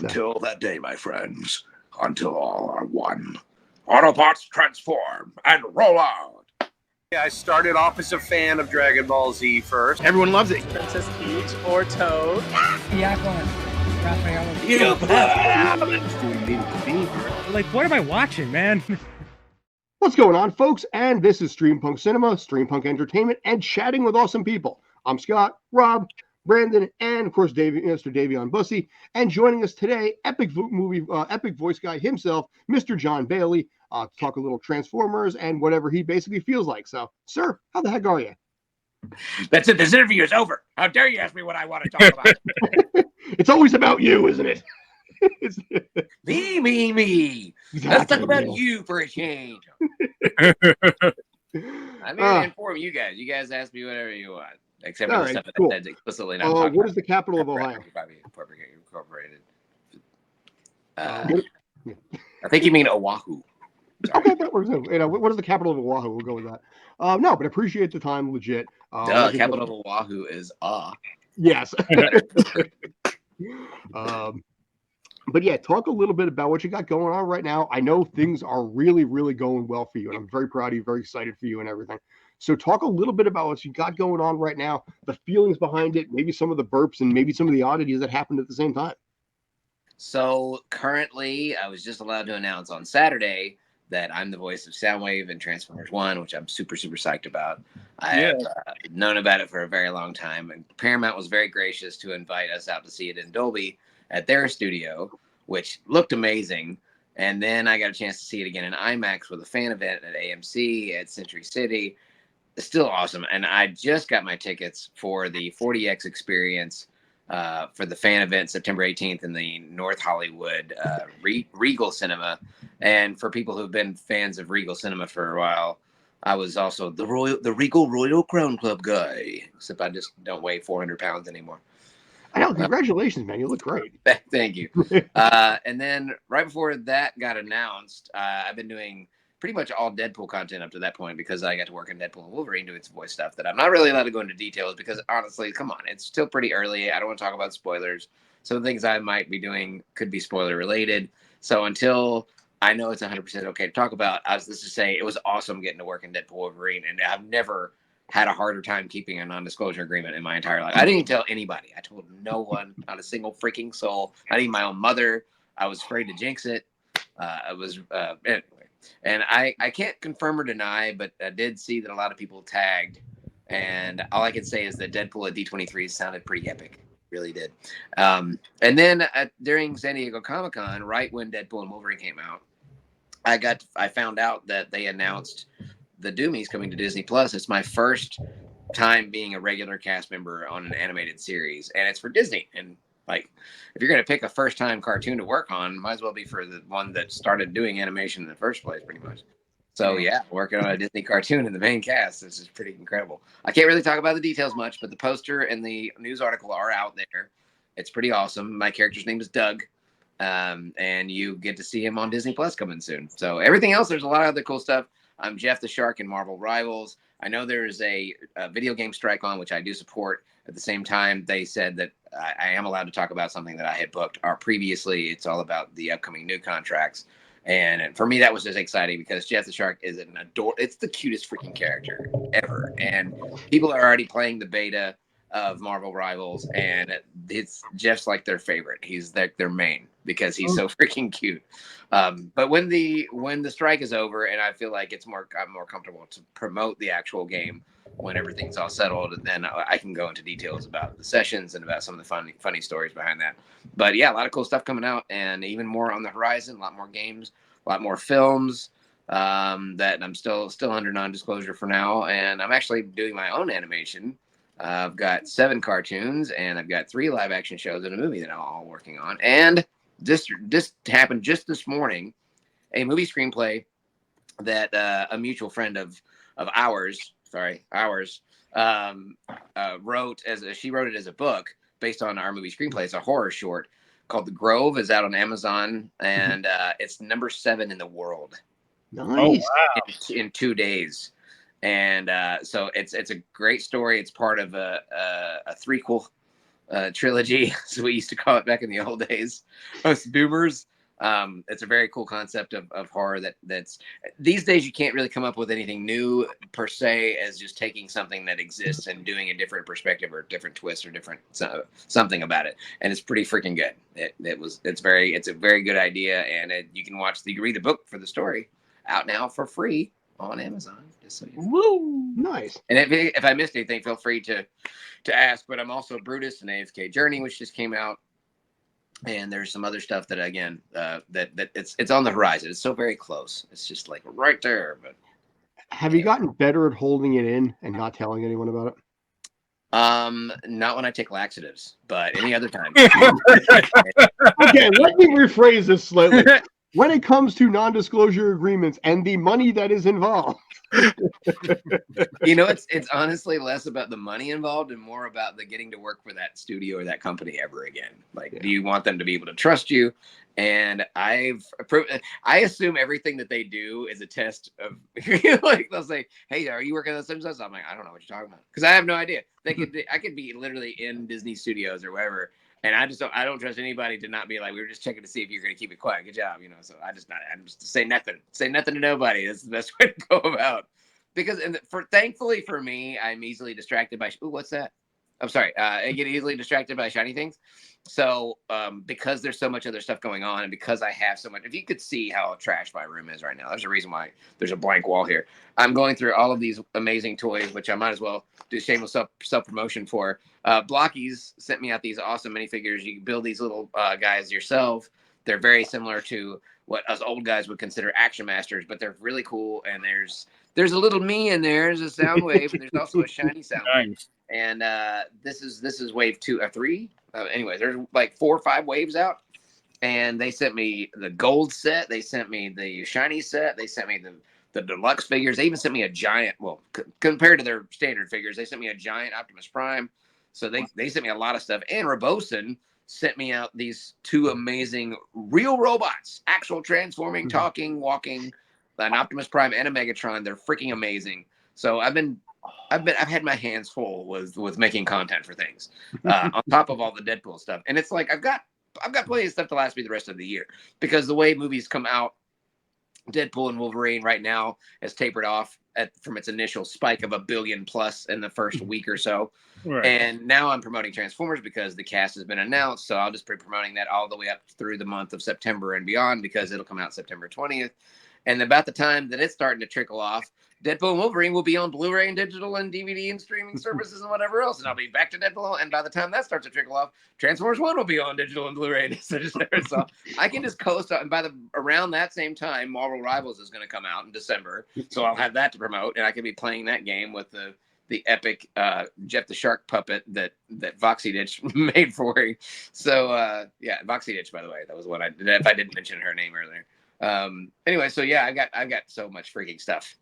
Until that day, my friends, until all are one. Autobots transform and roll out. I started off as a fan of Dragon Ball Z first. Everyone loves it. Princess Peach or Toad. Like, what am I watching, man? What's going on, folks? And this is Streampunk Cinema, Streampunk Entertainment, and chatting with awesome people. I'm Scott, Rob, Brandon, and of course, Mr. Davion Bussey. And joining us today, epic voice guy himself, Mr. Jon Bailey, to talk a little Transformers and whatever he basically feels like. So, sir, how the heck are you? That's it. This interview is over. How dare you ask me what I want to talk about? It's always about you, isn't it? Me. Exactly. Let's talk about you for a change. I'm here to inform you guys. You guys ask me whatever you want. Except for the stuff that said explicitly not talking what is the capital of Ohio? Incorporated. I think you mean Oahu. Sorry. Okay, that works. What is the capital of Oahu? We'll go with that. No, but appreciate the time, legit. Capital of Oahu is Yes. But yeah, talk a little bit about what you got going on right now. I know things are really, really going well for you, and I'm very proud of you, very excited for you and everything. So talk a little bit about what you got going on right now, the feelings behind it, maybe some of the burps and maybe some of the oddities that happened at the same time. So currently, I was just allowed to announce on Saturday that I'm the voice of Soundwave in Transformers 1, which I'm super, super psyched about. I have known about it for a very long time, and Paramount was very gracious to invite us out to see it in Dolby at their studio, which looked amazing. And then I got a chance to see it again in IMAX with a fan event at AMC at Century City. It's still awesome. And I just got my tickets for the 40X experience for the fan event September 18th in the North Hollywood Regal Cinema. And for people who've been fans of Regal Cinema for a while, I was also the Regal Royal Crown Club guy, except I just don't weigh 400 pounds anymore. I know. Congratulations, man. You look great. Thank you. And then right before that got announced, I've been doing pretty much all Deadpool content up to that point because I got to work in Deadpool and Wolverine doing some voice stuff that I'm not really allowed to go into details because honestly, come on, it's still pretty early. I don't want to talk about spoilers. Some things I might be doing could be spoiler related. So until I know it's 100% okay to talk about, I was just to say it was awesome getting to work in Deadpool Wolverine, and I've never had a harder time keeping a non-disclosure agreement in my entire life. I didn't even tell anybody. I told no one, not a single freaking soul, not even my own mother. I was afraid to jinx it. Anyway. And I can't confirm or deny, but I did see that a lot of people tagged. And all I can say is that Deadpool at D23 sounded pretty epic. Really did. And then during San Diego Comic-Con, right when Deadpool and Wolverine came out, I found out that they announced the Doomies coming to Disney Plus. It's my first time being a regular cast member on an animated series, and it's for Disney. And like, if you're going to pick a first-time cartoon to work on, might as well be for the one that started doing animation in the first place, pretty much. So yeah, working on a Disney cartoon in the main cast, this is pretty incredible. I can't really talk about the details much, but the poster and the news article are out there. It's pretty awesome. My character's name is Doug, and you get to see him on Disney Plus coming soon. So everything else, there's a lot of other cool stuff. I'm Jeff the Shark in Marvel Rivals. I know there is a video game strike on, which I do support. At the same time, they said that I am allowed to talk about something that I had booked previously. It's all about the upcoming new contracts. And for me, that was just exciting because Jeff the Shark is it's the cutest freaking character ever. And people are already playing the beta of Marvel Rivals, and it's Jeff's like their favorite. He's their main because he's so freaking cute. But when the strike is over, and I feel like I'm more comfortable to promote the actual game when everything's all settled, then I can go into details about the sessions and about some of the funny stories behind that. But yeah, a lot of cool stuff coming out, and even more on the horizon. A lot more games, a lot more films that I'm still under non-disclosure for now. And I'm actually doing my own animation. I've got 7 cartoons, and I've got 3 live action shows and a movie that I'm all working on. And this happened just this morning, a movie screenplay that a mutual friend of ours wrote she wrote it as a book based on our movie screenplay. It's a horror short called The Grove. Is out on Amazon, and it's number 7 in the world. Nice. Oh, wow. In 2 days. And so it's a great story. It's part of a threequel trilogy, as we used to call it back in the old days, us boomers. It's a very cool concept of horror that's these days you can't really come up with anything new per se as just taking something that exists and doing a different perspective or different twist or different something about it, and it's pretty freaking good. It's a very good idea, and you can read the book for the story out now for free on Amazon. Just so you know. Woo! Nice. And if I missed anything, feel free to ask. But I'm also Brutus and AFK Journey, which just came out. And there's some other stuff that again that it's on the horizon. It's so very close. It's just like right there. But Have you gotten better at holding it in and not telling anyone about it? not when I take laxatives, but any other time. Okay, let me rephrase this slightly. When it comes to non-disclosure agreements and the money that is involved, it's honestly less about the money involved and more about the getting to work for that studio or that company ever again. Like, do you want them to be able to trust you? And I assume everything that they do is a test of like they'll say, "Hey, are you working on the Simpsons?" I'm like, "I don't know what you're talking about," because I have no idea. I could be literally in Disney Studios or wherever. And I don't trust anybody to not be like, we were just checking to see if you're going to keep it quiet. Good job. So I'm just say nothing to nobody. That's the best way to go about. Because thankfully for me, I'm easily distracted by, what's that? I'm sorry. I get easily distracted by shiny things. So because there's so much other stuff going on and because I have so much, if you could see how trashed my room is right now, there's a reason why there's a blank wall here. I'm going through all of these amazing toys, which I might as well do shameless self-promotion for. Blockies sent me out these awesome minifigures. You can build these little guys yourself. They're very similar to what us old guys would consider Action Masters, but they're really cool. And there's a little me in there. There's a sound wave, and there's also a shiny sound wave. Nice. And this is wave 2 or 3. Anyways, there's like 4 or 5 waves out, and they sent me the gold set. They sent me the shiny set. They sent me the deluxe figures. They even sent me a giant. Well, compared to their standard figures, they sent me a giant Optimus Prime. So they sent me a lot of stuff. And Robosen sent me out these 2 amazing real robots, actual transforming, talking, walking, an Optimus Prime and a Megatron. They're freaking amazing. So I've had my hands full with making content for things on top of all the Deadpool stuff. And it's like I've got plenty of stuff to last me the rest of the year, because the way movies come out, Deadpool and Wolverine right now has tapered off from its initial spike of $1 billion plus in the first week or so. Right. And now I'm promoting Transformers because the cast has been announced. So I'll just be promoting that all the way up through the month of September and beyond, because it'll come out September 20th. And about the time that it's starting to trickle off, Deadpool and Wolverine will be on Blu-ray and digital and DVD and streaming services and whatever else. And I'll be back to Deadpool. And by the time that starts to trickle off, Transformers 1 will be on digital and Blu-ray. So I can just coast up. And around that same time, Marvel Rivals is going to come out in December. So I'll have that to promote. And I can be playing that game with the epic Jeff the Shark puppet that Voxy Ditch made for me. So, yeah, Voxy Ditch, by the way. That was what I did, if I didn't mention her name earlier. Anyway, so yeah, I've got so much freaking stuff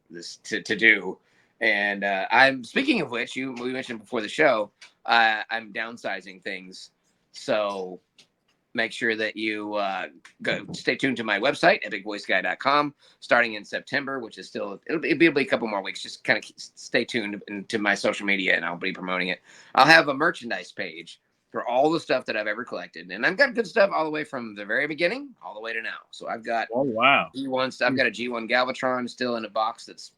to do. And I'm speaking of which, we mentioned before the show, I'm downsizing things. So make sure that you stay tuned to my website, epicvoiceguy.com, starting in September, which is still, it'll be a couple more weeks. Just kind of stay tuned to my social media and I'll be promoting it. I'll have a merchandise page for all the stuff that I've ever collected. And I've got good stuff all the way from the very beginning all the way to now. So I've got G1 stuff. I've got a G1 Galvatron still in a box. It's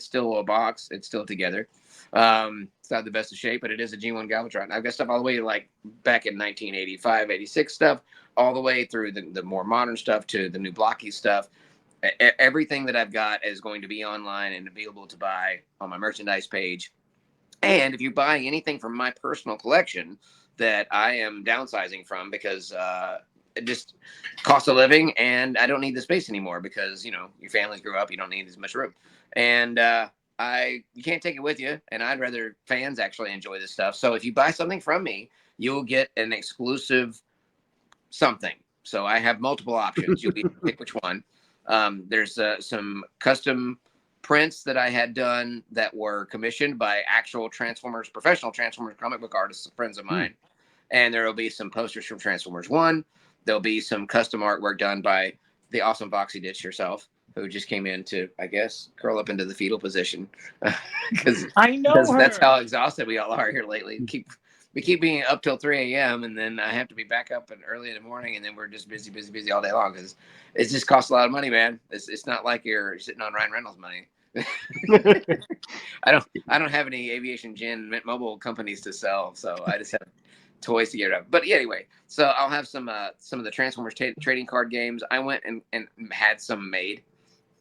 still a box. It's still together. It's not the best of shape, but it is a G1 Galvatron. I've got stuff all the way like back in 1985, 86 stuff, all the way through the more modern stuff to the new blocky stuff. Everything that I've got is going to be online and available to buy on my merchandise page. And if you buy anything from my personal collection that I am downsizing from because it just cost of living and I don't need the space anymore because, your families grew up, you don't need as much room. And you can't take it with you. And I'd rather fans actually enjoy this stuff. So if you buy something from me, you'll get an exclusive something. So I have multiple options. You'll be able to pick which one. There's some custom prints that I had done that were commissioned by actual professional Transformers comic book artists, friends of mine. And there will be some posters from Transformers 1. There'll be some custom artwork done by the awesome Voxy Ditch herself, who just came in to, I guess, curl up into the fetal position. Because I know her. That's how exhausted we all are here lately. Keep we keep being up till 3 a.m. and then I have to be back up and early in the morning, and then we're just busy all day long because it just costs a lot of money, man. It's not like you're sitting on Ryan Reynolds money. I don't have any aviation gen Mint Mobile companies to sell, so I just have toys to get rid of. But anyway, so I'll have some of the Transformers trading card games. I went and had some made.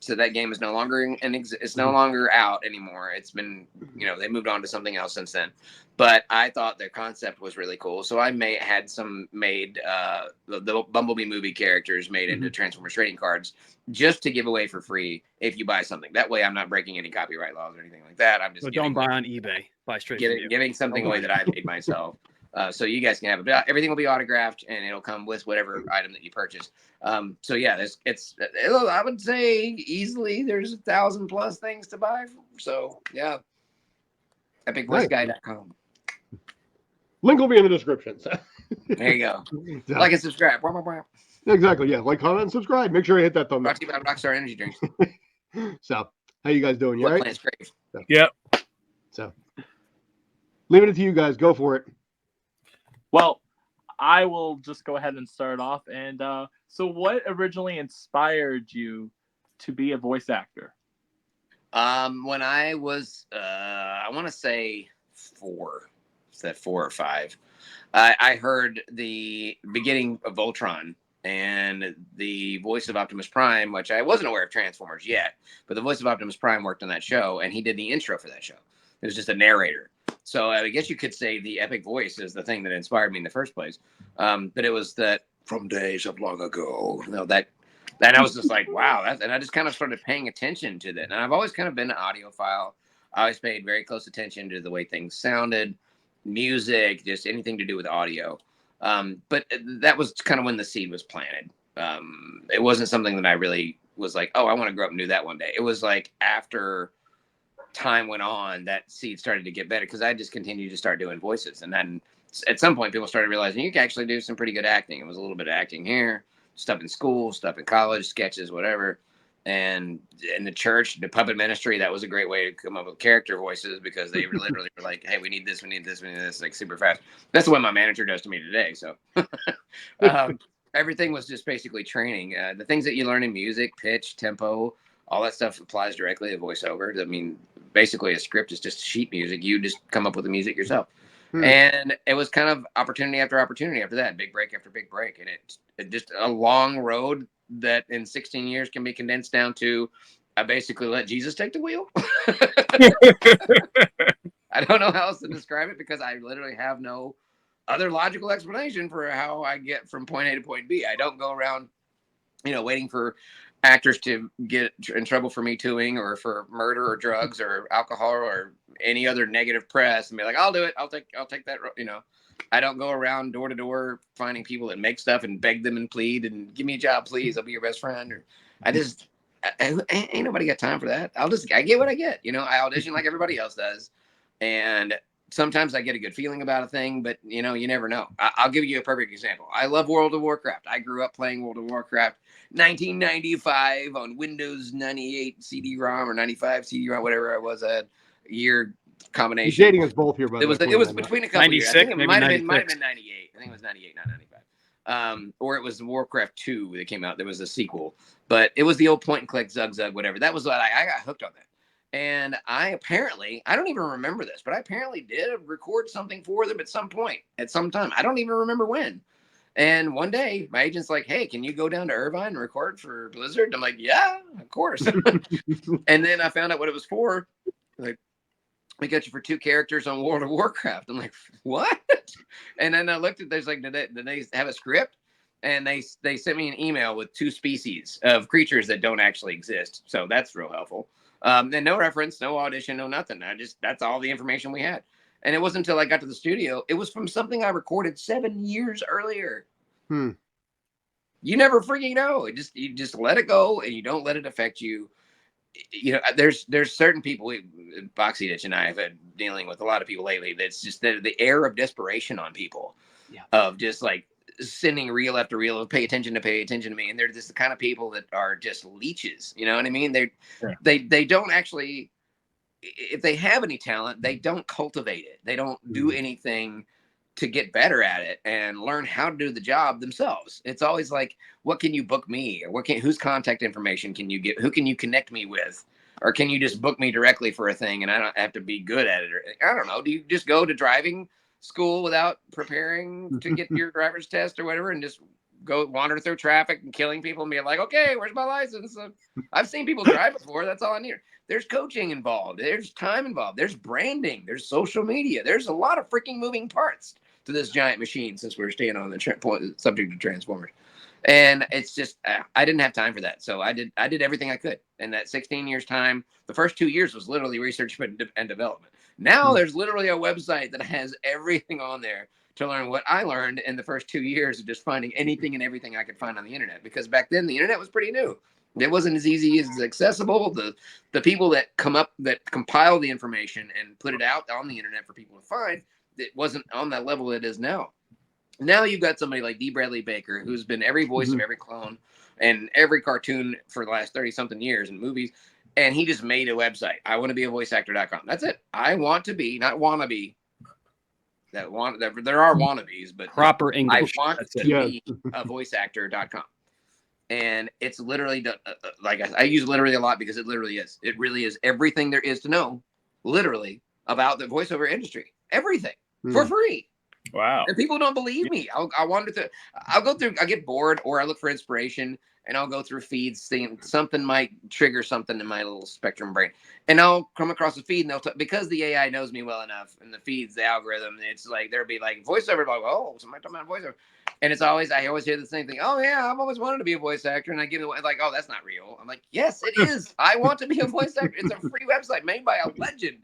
So that game is no longer it's no longer out anymore. It's been, they moved on to something else since then. But I thought their concept was really cool. So I had some made the Bumblebee movie characters made into Transformers trading cards just to give away for free if you buy something. That way I'm not breaking any copyright laws or anything like that. I'm just don't buy on eBay. Buy straight from you. Giving something away that I made myself. So you guys can have it. But everything will be autographed, and it'll come with whatever item that you purchase. So yeah, I would say easily there's 1,000+ things to buy. So yeah, epicvoiceguy.com. Link will be in the description. So. There you go. Like and subscribe. Exactly. Yeah. Like, comment, and subscribe. Make sure you hit that thumbs up. Brought to you by Rockstar Energy Drinks. So, how you guys doing? You all right? Yep. So, leaving it to you guys. Go for it. Well, I will just go ahead and start off. And so what originally inspired you to be a voice actor? When I was, I want to say 4. Is that 4 or 5? I heard the beginning of Voltron and the voice of Optimus Prime, which I wasn't aware of Transformers yet, but the voice of Optimus Prime worked on that show, and he did the intro for that show. It was just a narrator. So I guess you could say the epic voice is the thing that inspired me in the first place. But it was that from days of long ago, that I was just like, wow. And I just kind of started paying attention to that. And I've always kind of been an audiophile. I always paid very close attention to the way things sounded, music, just anything to do with audio. But that was kind of when the seed was planted. It wasn't something that I really was like, oh, I want to grow up and do that one day. It was like after time went on, that seed started to get better because I just continued to start doing voices. And then at some point, people started realizing you can actually do some pretty good acting. It was a little bit of acting here, stuff in school, stuff in college, sketches, whatever. And in the church, the puppet ministry, that was a great way to come up with character voices because they literally were like, hey, we need this, like super fast. That's what my manager does to me today. So everything was just basically training. The things that you learn in music, pitch, tempo, all that stuff applies directly to voiceover. I mean, basically a script is just sheet music. You just come up with the music yourself. And it was kind of opportunity after opportunity after that, big break after big break. And it just a long road that in 16 years can be condensed down to, I basically let Jesus take the wheel. I don't know how else to describe it because I literally have no other logical explanation for how I get from point A to point B. I don't go around, waiting for actors to get in trouble for Me Tooing or for murder or drugs or alcohol or any other negative press and be like, I'll do it. I'll take that. I don't go around door to door finding people that make stuff and beg them and plead and give me a job, please. I'll be your best friend. Or ain't nobody got time for that. I get what I get. I audition like everybody else does. And sometimes I get a good feeling about a thing, but you never know. I'll give you a perfect example. I love World of Warcraft. I grew up playing World of Warcraft 1995 on Windows 98 CD-ROM or 95 CD-ROM, whatever it was, a year combination. He's dating us both here, by the way. It was between a couple 96, years. I think it might have been 98. I think it was 98, not 95. Or it was Warcraft 2 that came out. There was a sequel, but it was the old point and click Zug whatever. That was what I got hooked on that. And I don't even remember this, but I apparently did record something for them at some point, at some time. I don't even remember when. And one day my agent's like, hey, can you go down to Irvine and record for Blizzard? I'm like, yeah, of course. And then I found out what it was for. Like, we got you for 2 characters on World of Warcraft. I'm like, what? And then I looked at, there's like, did they have a script? And they sent me an email with 2 species of creatures that don't actually exist. So that's real helpful. And no reference, no audition, no nothing. That's all the information we had. And it wasn't until I got to the studio. It was from something I recorded 7 years earlier. You never freaking know. You just let it go and you don't let it affect you. There's certain people, Boxy Ditch and I have had dealing with a lot of people lately. That's just the air of desperation on people, of just like sending reel after reel of pay attention to me. And they're just the kind of people that are just leeches. You know what I mean? They don't actually, if they have any talent, they don't cultivate it. They don't do anything to get better at it and learn how to do the job themselves. It's always like, what can you book me? Or whose contact information can you get? Who can you connect me with? Or can you just book me directly for a thing and I don't have to be good at it? Or I don't know. Do you just go to driving school without preparing to get your driver's test or whatever and just go wander through traffic and killing people and be like, okay, where's my license? I've seen people drive before. That's all I need. There's coaching involved. There's time involved. There's branding. There's social media. There's a lot of freaking moving parts to this giant machine, since we're staying on the subject of Transformers. And it's just, I didn't have time for that. So I did everything I could in that 16 years time. The first 2 years was literally research and development. Now there's literally a website that has everything on there to learn what I learned in the first 2 years of just finding anything and everything I could find on the internet. Because back then the internet was pretty new. It wasn't as easy as accessible. The people that compile the information and put it out on the internet for people to find, it wasn't on that level it is now. Now you've got somebody like D. Bradley Baker, who's been every voice of every clone and every cartoon for the last 30-something years in movies, and he just made a website. I want to be a voiceactor.com. That's it. I want to be, not wannabe. There are wannabes, but proper English. I want to be a voiceactor.com. And it's literally, like I use literally a lot because it literally is. It really is everything there is to know, literally, about the voiceover industry. Everything for free. Wow. And people don't believe me. I'll go through, I get bored or I look for inspiration and I'll go through feeds thinking something might trigger something in my little spectrum brain. And I'll come across a feed and because the AI knows me well enough and the feeds, the algorithm, it's like, there'll be like voiceover, like, oh, somebody talking about voiceover. And I always hear the same thing. Oh yeah, I've always wanted to be a voice actor. And I give it like, oh, that's not real. I'm like, yes, it is. I want to be a voice actor. It's a free website made by a legend.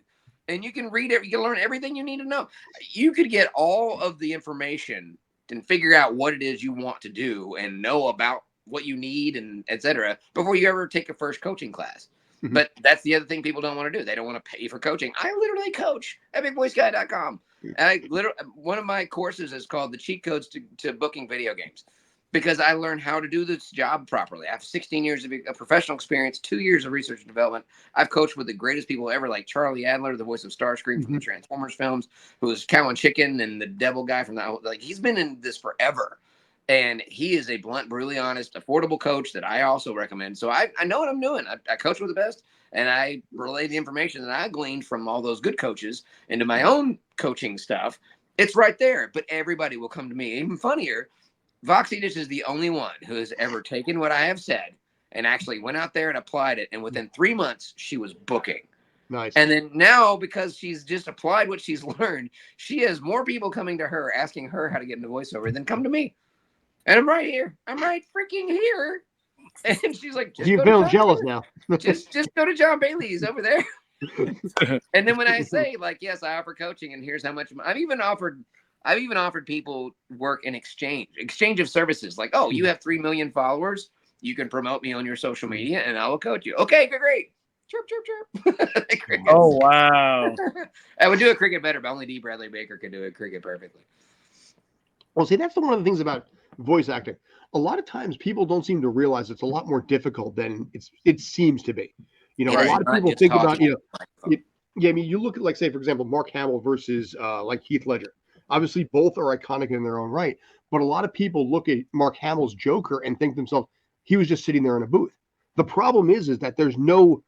And you can read it. You can learn everything you need to know. You could get all of the information and figure out what it is you want to do and know about what you need and etc. before you ever take a first coaching class. But that's the other thing people don't want to do. They don't want to pay for coaching. I literally coach at BigVoiceGuy.com. And one of my courses is called the Cheat Codes to Booking Video Games, because I learned how to do this job properly. I have 16 years of professional experience, 2 years of research and development. I've coached with the greatest people ever, like Charlie Adler, the voice of Starscream from the Transformers films, who was Cow and Chicken and the Devil guy from that. Like, he's been in this forever. And he is a blunt, brutally honest, affordable coach that I also recommend. So I know what I'm doing. I coach with the best, and I relay the information that I gleaned from all those good coaches into my own coaching stuff. It's right there. But everybody will come to me. Even funnier, Voxy Dish is the only one who has ever taken what I have said and actually went out there and applied it. And within 3 months, she was booking. Nice. And then now, because she's just applied what she's learned, she has more people coming to her asking her how to get into voiceover than come to me. And I'm right here. I'm right freaking here. And she's like, you feel jealous now. just go to Jon Bailey. He's over there. And then when I say, like, yes, I offer coaching and here's how much, I've even offered people work in exchange of services. Like, oh, you have 3 million followers. You can promote me on your social media and I will coach you. Okay, great. Chirp, chirp, chirp. Oh, wow. I would do a cricket better, but only D. Bradley Baker could do a cricket perfectly. Well, see, that's one of the things about voice acting. A lot of times people don't seem to realize it's a lot more difficult than it seems to be. You know, a lot of people think about, I mean, you look at, like, say, for example, Mark Hamill versus like Heath Ledger. Obviously, both are iconic in their own right. But a lot of people look at Mark Hamill's Joker and think to themselves, he was just sitting there in a booth. The problem is that there's no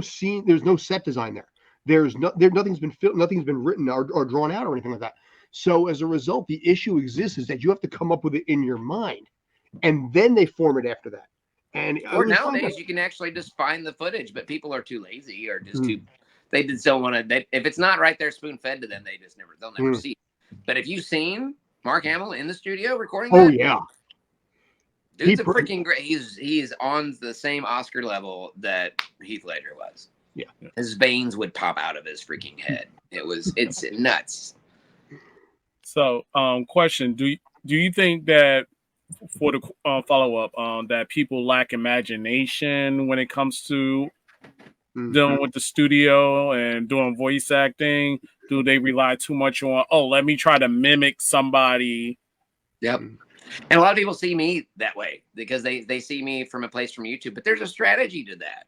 scene, there's no set design there. Nothing's been written or drawn out or anything like that. So as a result, the issue exists is that you have to come up with it in your mind, and then they form it after that. And or nowadays you can actually just find the footage, but people are too lazy or just too. They just don't want to. If it's not right there, spoon fed to them, they'll never see it. But if you've seen Mark Hamill in the studio recording, dude's a freaking great. He's on the same Oscar level that Heath Ledger was. Yeah, his veins would pop out of his freaking head. It's nuts. So, question: Do you think that, for the follow up, that people lack imagination when it comes to dealing with the studio and doing voice acting? Do they rely too much on, let me try to mimic somebody? Yep. And a lot of people see me that way because they see me from a place from YouTube, but there's a strategy to that.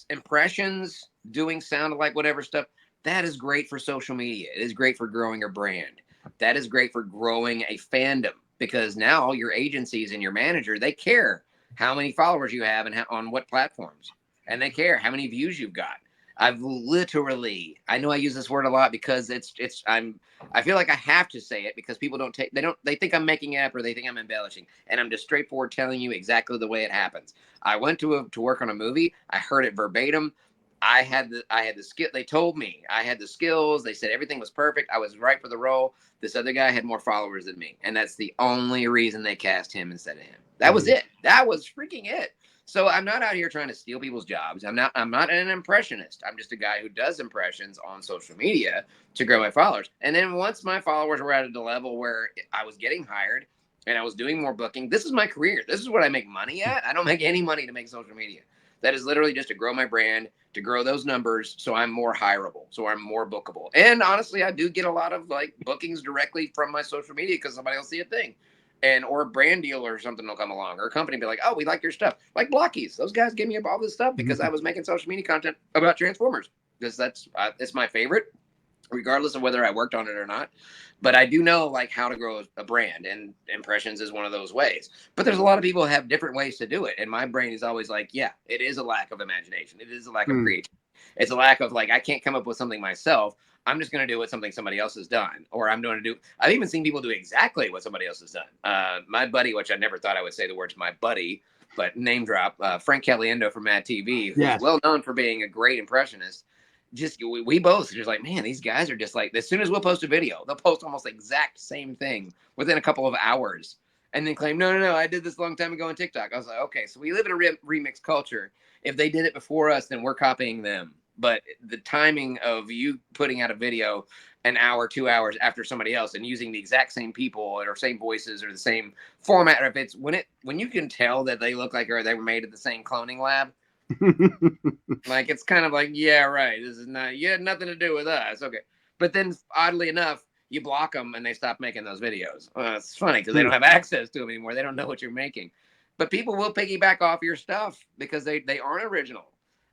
Impressions, doing sound like whatever stuff, that is great for social media. It is great for growing your brand. that is great for growing a fandom, because now your agencies and your manager, they care how many followers you have and on what platforms, and they care how many views you've got. I've literally, I know I use this word a lot because I feel like I have to say it because people they think I'm making it up or they think I'm embellishing, and I'm just straightforward telling you exactly the way it happens. I went to work on a movie. I heard it verbatim. I had the skill. They told me I had the skills. They said everything was perfect. I was right for the role. This other guy had more followers than me, and that's the only reason they cast him instead of him. That was it. That was freaking it. So I'm not out here trying to steal people's jobs. I'm not an impressionist. I'm just a guy who does impressions on social media to grow my followers. And then once my followers were at a level where I was getting hired and I was doing more booking, this is my career. This is what I make money at. I don't make any money to make social media. That is literally just to grow my brand, to grow those numbers, so I'm more hireable, so I'm more bookable. And honestly, I do get a lot of like bookings directly from my social media because somebody will see a thing. Or a brand deal or something will come along, or a company will be like, oh, we like your stuff. Like Blockies. Those guys gave me up all this stuff because I was making social media content about Transformers, because it's my favorite, regardless of whether I worked on it or not. But I do know like how to grow a brand, and impressions is one of those ways. But there's a lot of people who have different ways to do it. And my brain is always like, yeah, it is a lack of imagination. It is a lack of creativity. It's a lack of like, I can't come up with something myself. I'm just going to do what somebody else has done, or I've even seen people do exactly what somebody else has done. My buddy, which I never thought I would say the words my buddy, but name drop, Frank Caliendo from Mad TV, who's well known for being a great impressionist. We both just like, man, these guys are just like, as soon as we'll post a video, they'll post almost the exact same thing within a couple of hours and then claim, no, I did this a long time ago on TikTok. I was like, okay, so we live in a remix culture. If they did it before us, then we're copying them. But the timing of you putting out a video an hour, 2 hours after somebody else and using the exact same people or same voices or the same format, or if it's when you can tell that they look like they were made at the same cloning lab, like it's kind of like, yeah, right. This is not, you had nothing to do with us. Okay. But then oddly enough, you block them and they stop making those videos. It's funny because they don't have access to them anymore. They don't know what you're making. But people will piggyback off your stuff because they aren't original.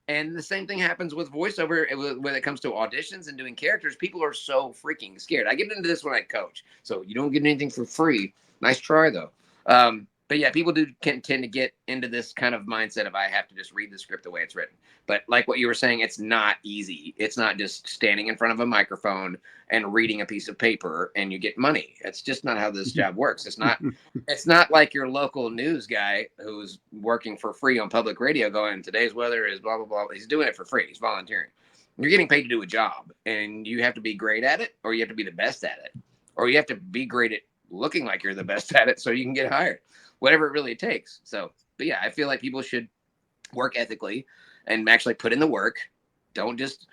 And the same thing happens with voiceover when it comes to auditions and doing characters. People are so freaking scared. I get into this when I coach. So you don't get anything for free. Nice try, though. But yeah, people can tend to get into this kind of mindset of I have to just read the script the way it's written. But like what you were saying, it's not easy. It's not just standing in front of a microphone and reading a piece of paper and you get money. It's just not how this job works. It's not like your local news guy who's working for free on public radio going, today's weather is blah, blah, blah. He's doing it for free. He's volunteering. You're getting paid to do a job, and you have to be great at it, or you have to be the best at it, or you have to be great at looking like you're the best at it so you can get hired. Whatever it really takes. So, but yeah, I feel like people should work ethically and actually put in the work. Don't just,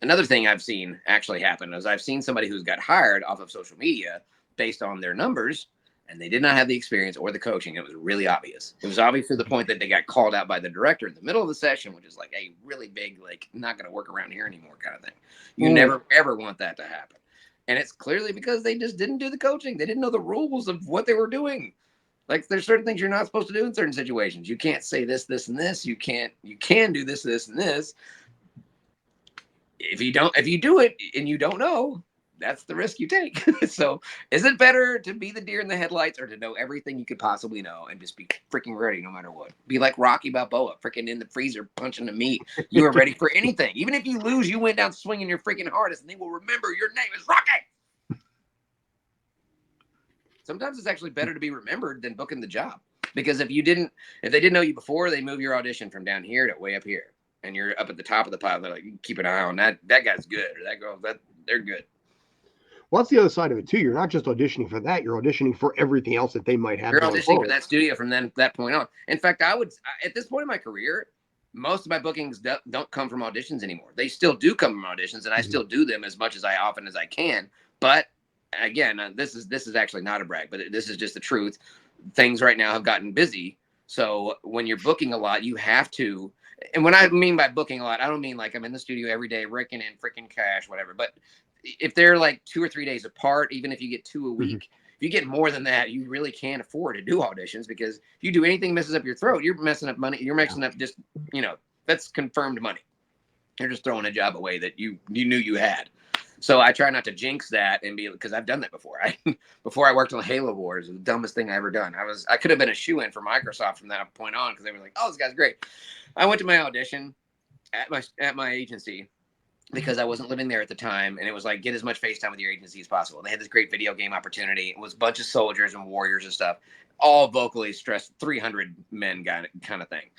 another thing I've seen actually happen is I've seen somebody who's got hired off of social media based on their numbers, and they did not have the experience or the coaching. It was really obvious. It was obvious to the point that they got called out by the director in the middle of the session, which is like a really big, like, not going to work around here anymore kind of thing. You never, ever want that to happen. And it's clearly because they just didn't do the coaching. They didn't know the rules of what they were doing. Like there's certain things you're not supposed to do in certain situations. You can't say this, this, and this. You can do this, this, and this. If you do it and you don't know, that's the risk you take. So is it better to be the deer in the headlights or to know everything you could possibly know and just be freaking ready no matter what? Be like Rocky Balboa, freaking in the freezer punching the meat. You are ready for anything. Even if you lose, you went down swinging your freaking hardest and they will remember your name is Rocky. Sometimes it's actually better to be remembered than booking the job, because if they didn't know you before, they move your audition from down here to way up here, and you're up at the top of the pile. They're like, keep an eye on that guy's good, or that girl, they're good. Well, that's the other side of it too. You're not just auditioning for that; you're auditioning for everything else that they might have. You're auditioning for that studio from that point on. In fact, at this point in my career, most of my bookings don't come from auditions anymore. They still do come from auditions, and I still do them as often as I can, but again, this is actually not a brag, but this is just the truth. Things right now have gotten busy. So when you're booking a lot, you have to, and when I mean by booking a lot, I don't mean like I'm in the studio every day, raking in freaking cash, whatever. But if they're like 2 or 3 days apart, even if you get 2 a week, if you get more than that, you really can't afford to do auditions, because if you do anything messes up your throat, you're messing up money. You're messing up just, that's confirmed money. You're just throwing a job away that you knew you had. So I try not to jinx that and be, because I've done that before. Before I worked on Halo Wars, it was the dumbest thing I ever done. I could have been a shoe-in for Microsoft from that point on because they were like, "Oh, this guy's great." I went to my audition at my agency because I wasn't living there at the time, and it was like, get as much face time with your agency as possible. They had this great video game opportunity. It was a bunch of soldiers and warriors and stuff, all vocally stressed, 300 men kind of thing.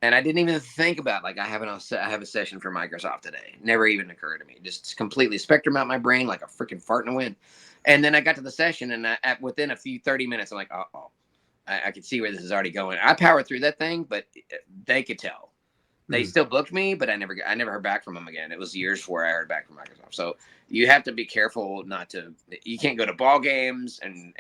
And I didn't even think about, like, I have a session for Microsoft today. Never even occurred to me. Just completely spectrum out my brain like a freaking fart in the wind. And then I got to the session, and within a few 30 minutes, I'm like, I could see where this is already going. I powered through that thing, but they could tell. They still booked me, but I never heard back from them again. It was years before I heard back from Microsoft. So you have to be careful not to. You can't go to ball games and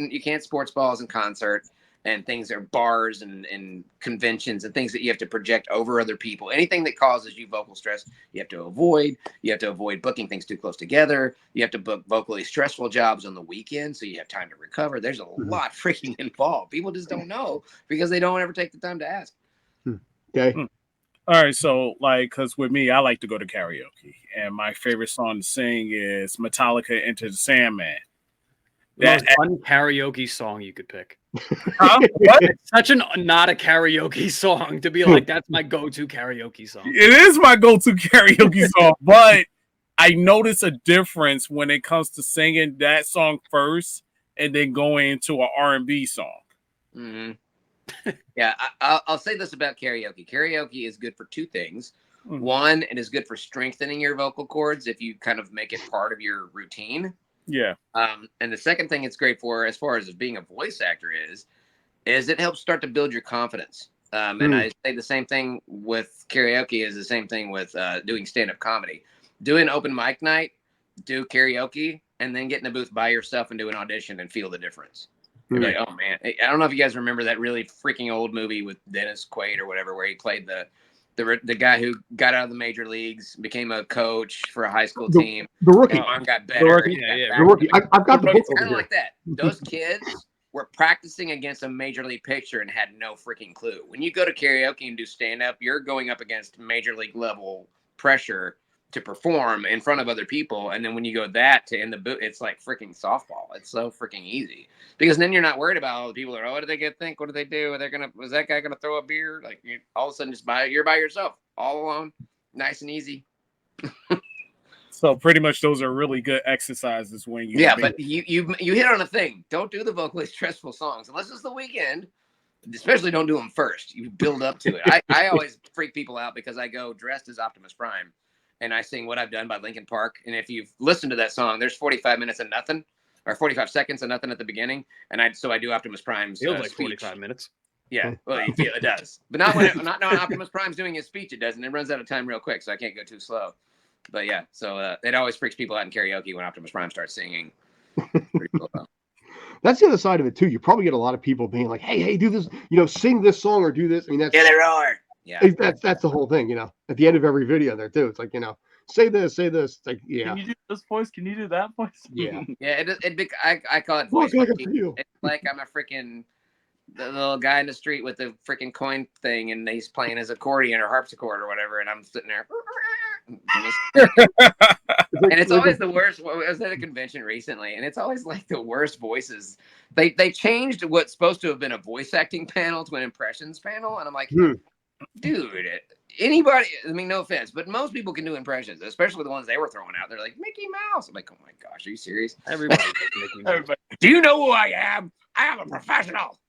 you can't sports balls and concert and things are bars and conventions and things that you have to project over other people. Anything that causes you vocal stress, you have to avoid. You have to avoid booking things too close together. You have to book vocally stressful jobs on the weekend so you have time to recover. There's a lot freaking involved. People just don't know because they don't ever take the time to ask. Okay. All right, so like, because with me, I like to go to karaoke, and my favorite song to sing is Metallica "Enter the Sandman." The most fun karaoke song you could pick. Huh? What? It's such not a karaoke song to be like, that's my go-to karaoke song. It is my go-to karaoke song, but I notice a difference when it comes to singing that song first and then going into an R&B song. Mm-hmm. Yeah, I'll say this about karaoke. Karaoke is good for two things. One, it is good for strengthening your vocal cords if you kind of make it part of your routine. Yeah. And the second thing it's great for, as far as being a voice actor, is it helps start to build your confidence. And I say the same thing with karaoke is the same thing with doing stand-up comedy. Do an open mic night, do karaoke, and then get in the booth by yourself and do an audition and feel the difference. You're like, oh man, I don't know if you guys remember that really freaking old movie with Dennis Quaid or whatever, where he played the guy who got out of the major leagues, became a coach for a high school team. The Rookie. His arm got better. The Rookie. I've got the book It's over kind of here. like that. Those kids were practicing against a major league pitcher and had no freaking clue. When you go to karaoke and do stand up, you're going up against major league level pressure to perform in front of other people. And then when you go to in the booth, it's like freaking softball. It's so freaking easy because then you're not worried about all the people that are, what do they think? What do they do? Was that guy going to throw a beer? Like all of a sudden you're by yourself, all alone, nice and easy. So pretty much those are really good exercises when you. Yeah, but you hit on a thing. Don't do the vocally stressful songs unless it's the weekend. Especially don't do them first. You build up to it. I always freak people out because I go dressed as Optimus Prime and I sing What I've Done by Linkin Park. And if you've listened to that song, there's 45 minutes of nothing or 45 seconds of nothing at the beginning. And I do Optimus Prime's Feels like speech. 45 minutes. Yeah, well, you feel it does. But not when Optimus Prime's doing his speech, it doesn't. It runs out of time real quick, so I can't go too slow. But yeah, so it always freaks people out in karaoke when Optimus Prime starts singing. Pretty cool. That's the other side of it too. You probably get a lot of people being like, "Hey, do this, sing this song or do this." I mean, that's they roar. Yeah, that's the whole thing. At the end of every video there too, it's like say this. It's like, yeah. Can you do this voice? Can you do that voice? Yeah. Yeah. I call it voice. Look, it's like I'm a freaking the little guy in the street with the freaking coin thing, and he's playing his accordion or harpsichord or whatever, and I'm sitting there. And it's always the worst. I was at a convention recently, and it's always like the worst voices. They changed what's supposed to have been a voice acting panel to an impressions panel, and I'm like, dude, anybody? I mean, no offense, but most people can do impressions, especially the ones they were throwing out. They're like Mickey Mouse. I'm like, oh my gosh, are you serious? Everybody Mickey Mouse. Do you know who I am? I am a professional.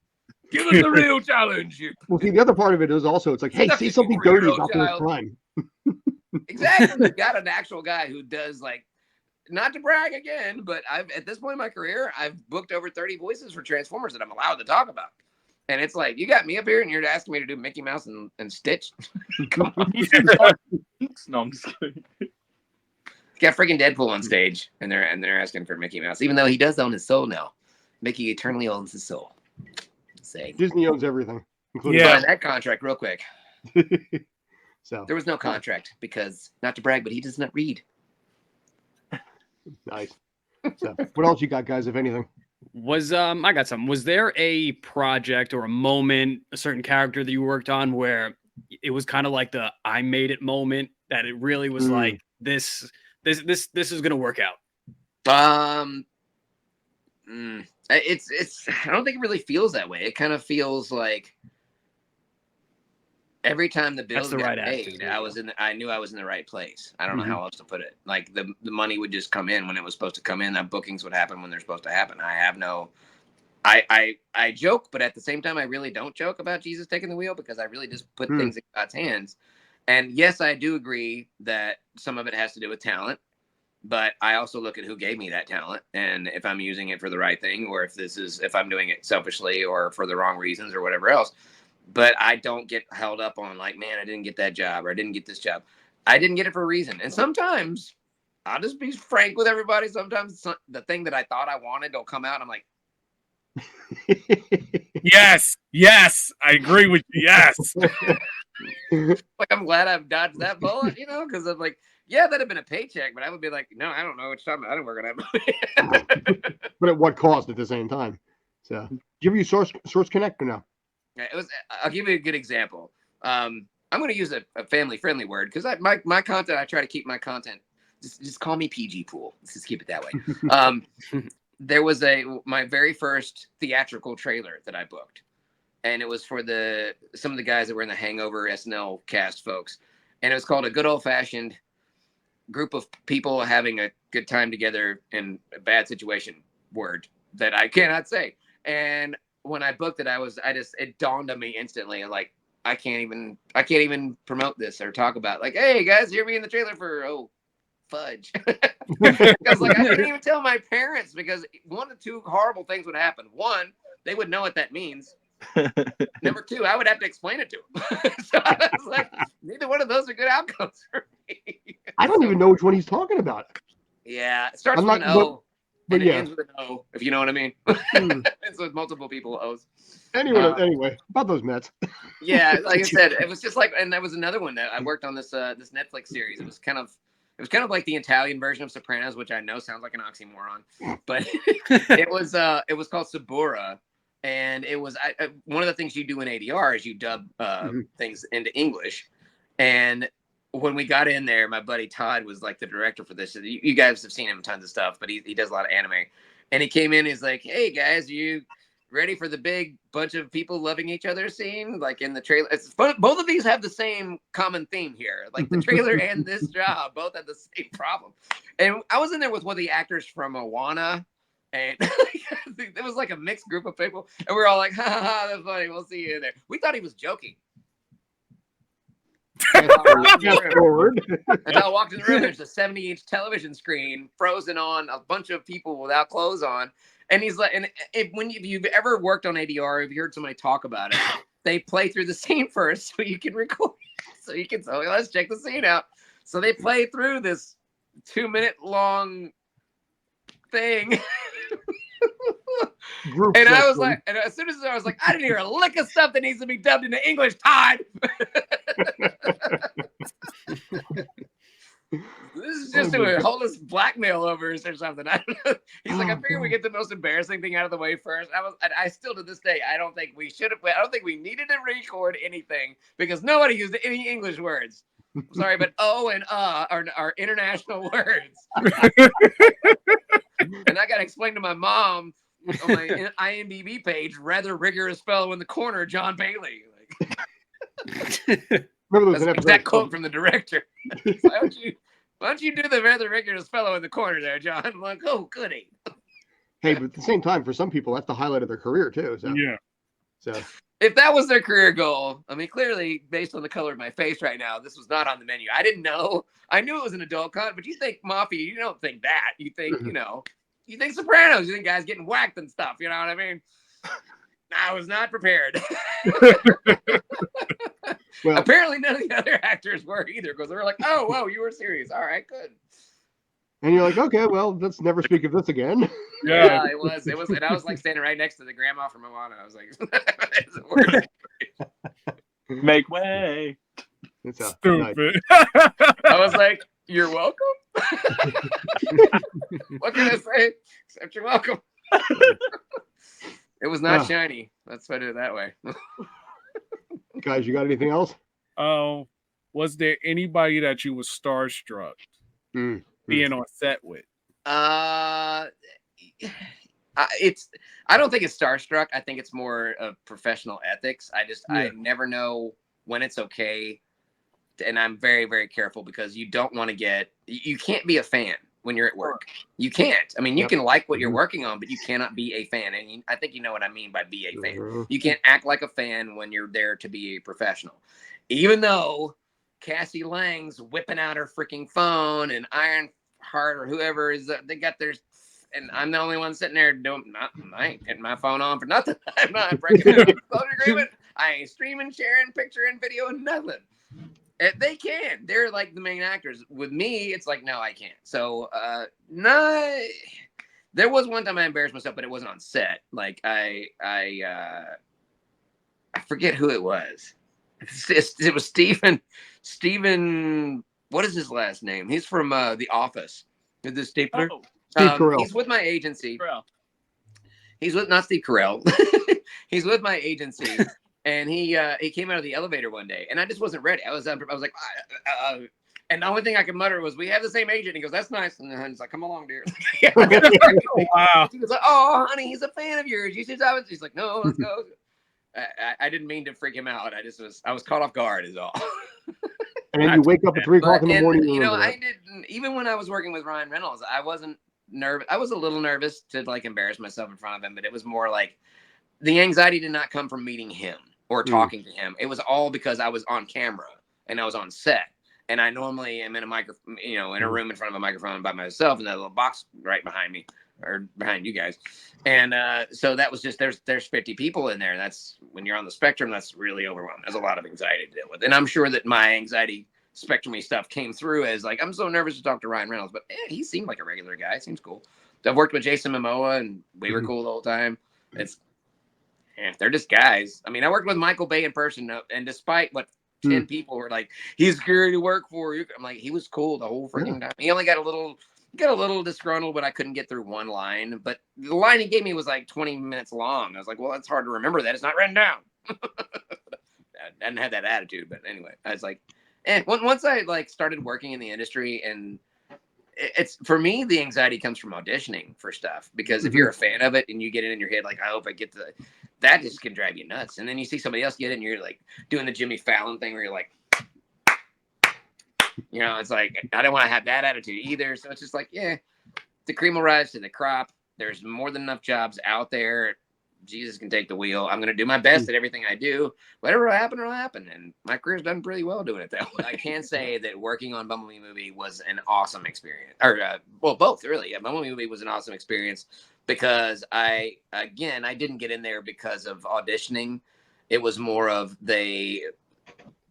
Give us the real challenge. Well, see, the other part of it is also, it's like, hey, say something dirty about Optimus Prime. Exactly. We've got an actual guy who does, like, not to brag again, but at this point in my career, I've booked over 30 voices for Transformers that I'm allowed to talk about. And it's like, you got me up here and you're asking me to do Mickey Mouse and Stitch? Come on. No, I'm just kidding. Got freaking Deadpool on stage, and they're asking for Mickey Mouse, even though he does own his soul now. Mickey eternally owns his soul. Saying. Disney owns everything, including that contract real quick. So there was no contract because, not to brag, but he does not read. Nice. So what else you got, guys, if anything? I got something. Was there a project or a moment, a certain character that you worked on where it was kind of like the I made it moment, that it really was like this this is gonna work out? It's I don't think it really feels that way. It kind of feels like every time the bills the got right paid, attitude, I knew I was in the right place. I don't know Mhm. how else to put it. Like the money would just come in when it was supposed to come in. That bookings would happen when they're supposed to happen. I have no. I joke, but at the same time, I really don't joke about Jesus taking the wheel because I really just put things in God's hands. And yes, I do agree that some of it has to do with talent, but I also look at who gave me that talent and if I'm using it for the right thing, or if I'm doing it selfishly or for the wrong reasons or whatever else. But I don't get held up on like, man, I didn't get that job or I didn't get this job. I didn't get it for a reason. And sometimes I'll just be frank with everybody. Sometimes the thing that I thought I wanted will come out. I'm like, Yes, I agree with you. Yes. But I'm glad I've dodged that bullet, because I'm like, yeah, that'd have been a paycheck, but I would be like, no, I don't know what you're talking about. I didn't work on that movie. at what cost at the same time? So, give you Source Connect or no? I'll give you a good example. I'm going to use a family-friendly word because my content, I try to keep my content. Just call me PG Pool. Let's just keep it that way. There was my very first theatrical trailer that I booked, and it was for some of the guys that were in the Hangover SNL cast folks, and it was called A Good Old Fashioned Group of People Having a Good Time Together in a Bad Situation word that I cannot say. And when I booked it, it dawned on me instantly, like I can't even promote this or talk about like, hey guys, hear me in the trailer for fudge. Because like I couldn't even tell my parents because one of two horrible things would happen. One, they would know what that means. Number two, I would have to explain it to them. So I was like, neither one of those are good outcomes for me. I don't even know which one he's talking about. Yeah, it starts with an O, but and it yeah. ends with an O, if you know what I mean. It's with multiple people O's. Anyway, about those Mets. Yeah, like I said, it was just like, and that was another one that I worked on this Netflix series. It was kind of like the Italian version of Sopranos, which I know sounds like an oxymoron, but it was called Sabura, and it was one of the things you do in ADR is you dub things into English, and when we got in there, my buddy Todd was like the director for this. You guys have seen him in tons of stuff, but he does a lot of anime, and he came in, he's like, hey guys, you ready for the big bunch of people loving each other scene? Like in the trailer, both of these have the same common theme here. Like the trailer and this job both have the same problem. And I was in there with one of the actors from Moana, and it was like a mixed group of people, and we were all like, ha ha ha, that's funny. We'll see you in there. We thought he was joking. Until I walked in the room, there's a 70-inch television screen frozen on a bunch of people without clothes on. And he's like, and if you've ever worked on ADR, if you heard somebody talk about it, they play through the scene first so you can record. So you can say, let's check the scene out. So they play through this 2-minute long thing. And I was like, and as soon as I was like, I didn't hear a lick of stuff that needs to be dubbed into English, Todd. This is just to hold us blackmail over us or something. I don't know. He's like, I figured we get the most embarrassing thing out of the way first. I still to this day, I don't think we should have. I don't think we needed to record anything because nobody used any English words. I'm sorry, but O and are international words. And I got to explain to my mom on my IMDb page, rather rigorous fellow in the corner, Jon Bailey. Remember that's an exact quote from the director. Why don't you do the rather rigorous fellow in the corner there, John? I'm like, oh, goody. Hey, but at the same time, for some people, that's the highlight of their career too. So yeah. So if that was their career goal, I mean, clearly, based on the color of my face right now, this was not on the menu. I didn't know. I knew it was an adult con, but you think Mafia, you don't think that. You think, you think Sopranos, you think guys getting whacked and stuff. You know what I mean? I was not prepared. Well, apparently none of the other actors were either because they were like, oh, whoa, you were serious. All right, good. And you're like, okay, well, let's never speak of this again. Yeah, it was. And I was like standing right next to the grandma from Moana. I was like, make way. It's stupid. I was like, you're welcome. What can I say? Except you're welcome. It was not shiny. Let's put it that way. Guys, you got anything else? Was there anybody that you was starstruck? being on set with? I don't think it's starstruck. I think it's more of professional ethics. I never know when it's okay. And I'm very, very careful because you don't want to you can't be a fan when you're at work. You can't. I mean, you can like what you're working on, but you cannot be a fan. And I think you know what I mean by be a fan. You can't act like a fan when you're there to be a professional. Even though Cassie Lang's whipping out her freaking phone and Ironheart or whoever they got theirs. And I'm the only one sitting there I ain't getting my phone on for nothing. I'm not breaking the phone agreement. I ain't streaming, sharing, picture and video and nothing. They can. They're like the main actors. With me, it's like, no, I can't. So, no. There was one time I embarrassed myself, but it wasn't on set. Like I forget who it was. It was Steven. What is his last name? He's from The Office. The stapler. Oh. Steve Carell. He's with my agency. Carell. He's with not Steve Carell. He's with my agency, and he came out of the elevator one day, and I just wasn't ready. I was like, and the only thing I could mutter was, "We have the same agent." He goes, "That's nice," and he's like, "Come along, dear." Wow. He was like, "Oh, honey, he's a fan of yours. You should." He's like, "No, let's go." I didn't mean to freak him out. I was caught off guard, is all. And then you wake up at 3 o'clock in the morning. You know, I didn't. Even when I was working with Ryan Reynolds, I wasn't nervous. I was a little nervous to like embarrass myself in front of him, but it was more like the anxiety did not come from meeting him or talking to him. It was all because I was on camera and I was on set, and I normally am in a room in front of a microphone by myself, and that little box right behind me or behind you guys, and so that was just there's 50 people in there. And that's when you're on the spectrum. That's really overwhelming. There's a lot of anxiety to deal with, and I'm sure that my anxiety spectrum-y stuff came through as like, I'm so nervous to talk to Ryan Reynolds, but he seemed like a regular guy. Seems cool. I've worked with Jason Momoa, and we were cool the whole time. They're just guys. I mean, I worked with Michael Bay in person, and despite what 10 people were like, he's scary to work for. I'm like, he was cool the whole freaking time. He only got a little disgruntled when I couldn't get through one line, but the line he gave me was like 20 minutes long. I was like, well, that's hard to remember that. It's not written down. I didn't have that attitude, but anyway, I was like, once I like started working in the industry, and it's for me, the anxiety comes from auditioning for stuff, because if you're a fan of it and you get it in your head, like, I hope I get that just can drive you nuts. And then you see somebody else get it, and you're like doing the Jimmy Fallon thing where you're like, it's like, I don't want to have that attitude either. So it's just like, the cream will rise to the crop. There's more than enough jobs out there. Jesus can take the wheel. I'm going to do my best at everything I do. Whatever will happen, will happen. And my career's done pretty well doing it, though. I can say that working on Bumblebee movie was an awesome experience. Or, both, really. Bumblebee movie was an awesome experience because I didn't get in there because of auditioning. It was more of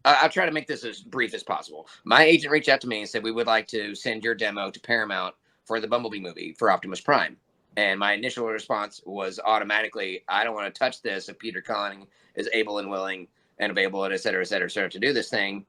I'll try to make this as brief as possible. My agent reached out to me and said, we would like to send your demo to Paramount for the Bumblebee movie for Optimus Prime. And my initial response was automatically, I don't want to touch this if Peter Cullen is able and willing and available, and et cetera, to do this thing.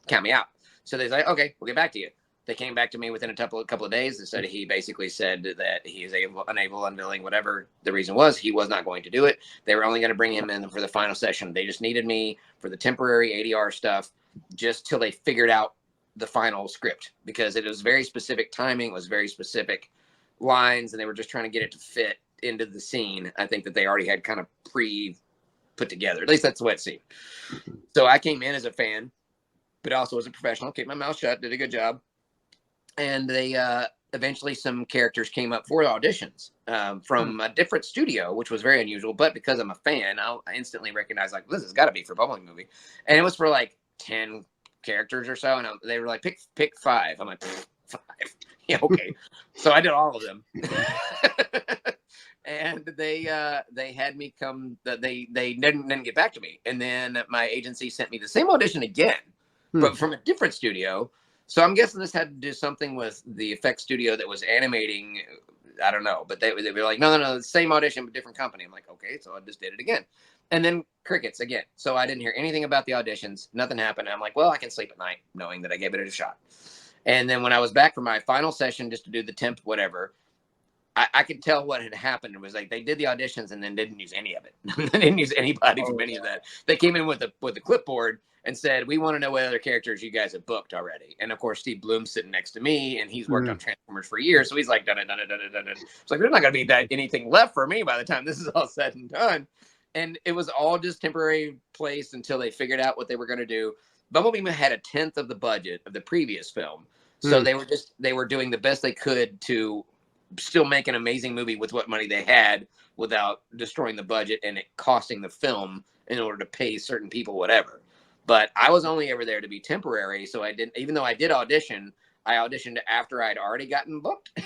Count me out. So they're like, okay, we'll get back to you. They came back to me within a couple of days. They said he basically said that he is unable, unwilling, whatever the reason was, he was not going to do it. They were only going to bring him in for the final session. They just needed me for the temporary ADR stuff just till they figured out the final script, because it was very specific timing, it was very specific lines, and they were just trying to get it to fit into the scene. I think that they already had kind of put together. At least that's what it seemed. So I came in as a fan, but also as a professional, kept my mouth shut, did a good job. And they eventually some characters came up for auditions from a different studio, which was very unusual. But because I'm a fan, I instantly recognized, like, this has got to be for Bumblebee movie. And it was for like 10 characters or so. And they were like, pick 5. I'm like, 5. Yeah, okay. So I did all of them. And they had me come. They didn't get back to me. And then my agency sent me the same audition again, but from a different studio. So I'm guessing this had to do something with the effects studio that was animating. I don't know, but they were like, no, same audition, but different company. I'm like, okay, so I just did it again. And then crickets again. So I didn't hear anything about the auditions. Nothing happened. I'm like, well, I can sleep at night knowing that I gave it a shot. And then when I was back for my final session, just to do the temp, whatever, I could tell what had happened. It was like they did the auditions and then didn't use any of it. They didn't use anybody from any of that. They came in with a clipboard and said, "We want to know what other characters you guys have booked already." And of course, Steve Bloom's sitting next to me, and he's worked on Transformers for years, so he's like, done it. It's like there's not going to be anything left for me by the time this is all said and done. And it was all just temporary place until they figured out what they were going to do. Bumblebee had a 10th of the budget of the previous film, so they were doing the best they could to still make an amazing movie with what money they had without destroying the budget and it costing the film in order to pay certain people whatever. But I was only ever there to be temporary, so I didn't. Even though I did audition, I auditioned after I'd already gotten booked,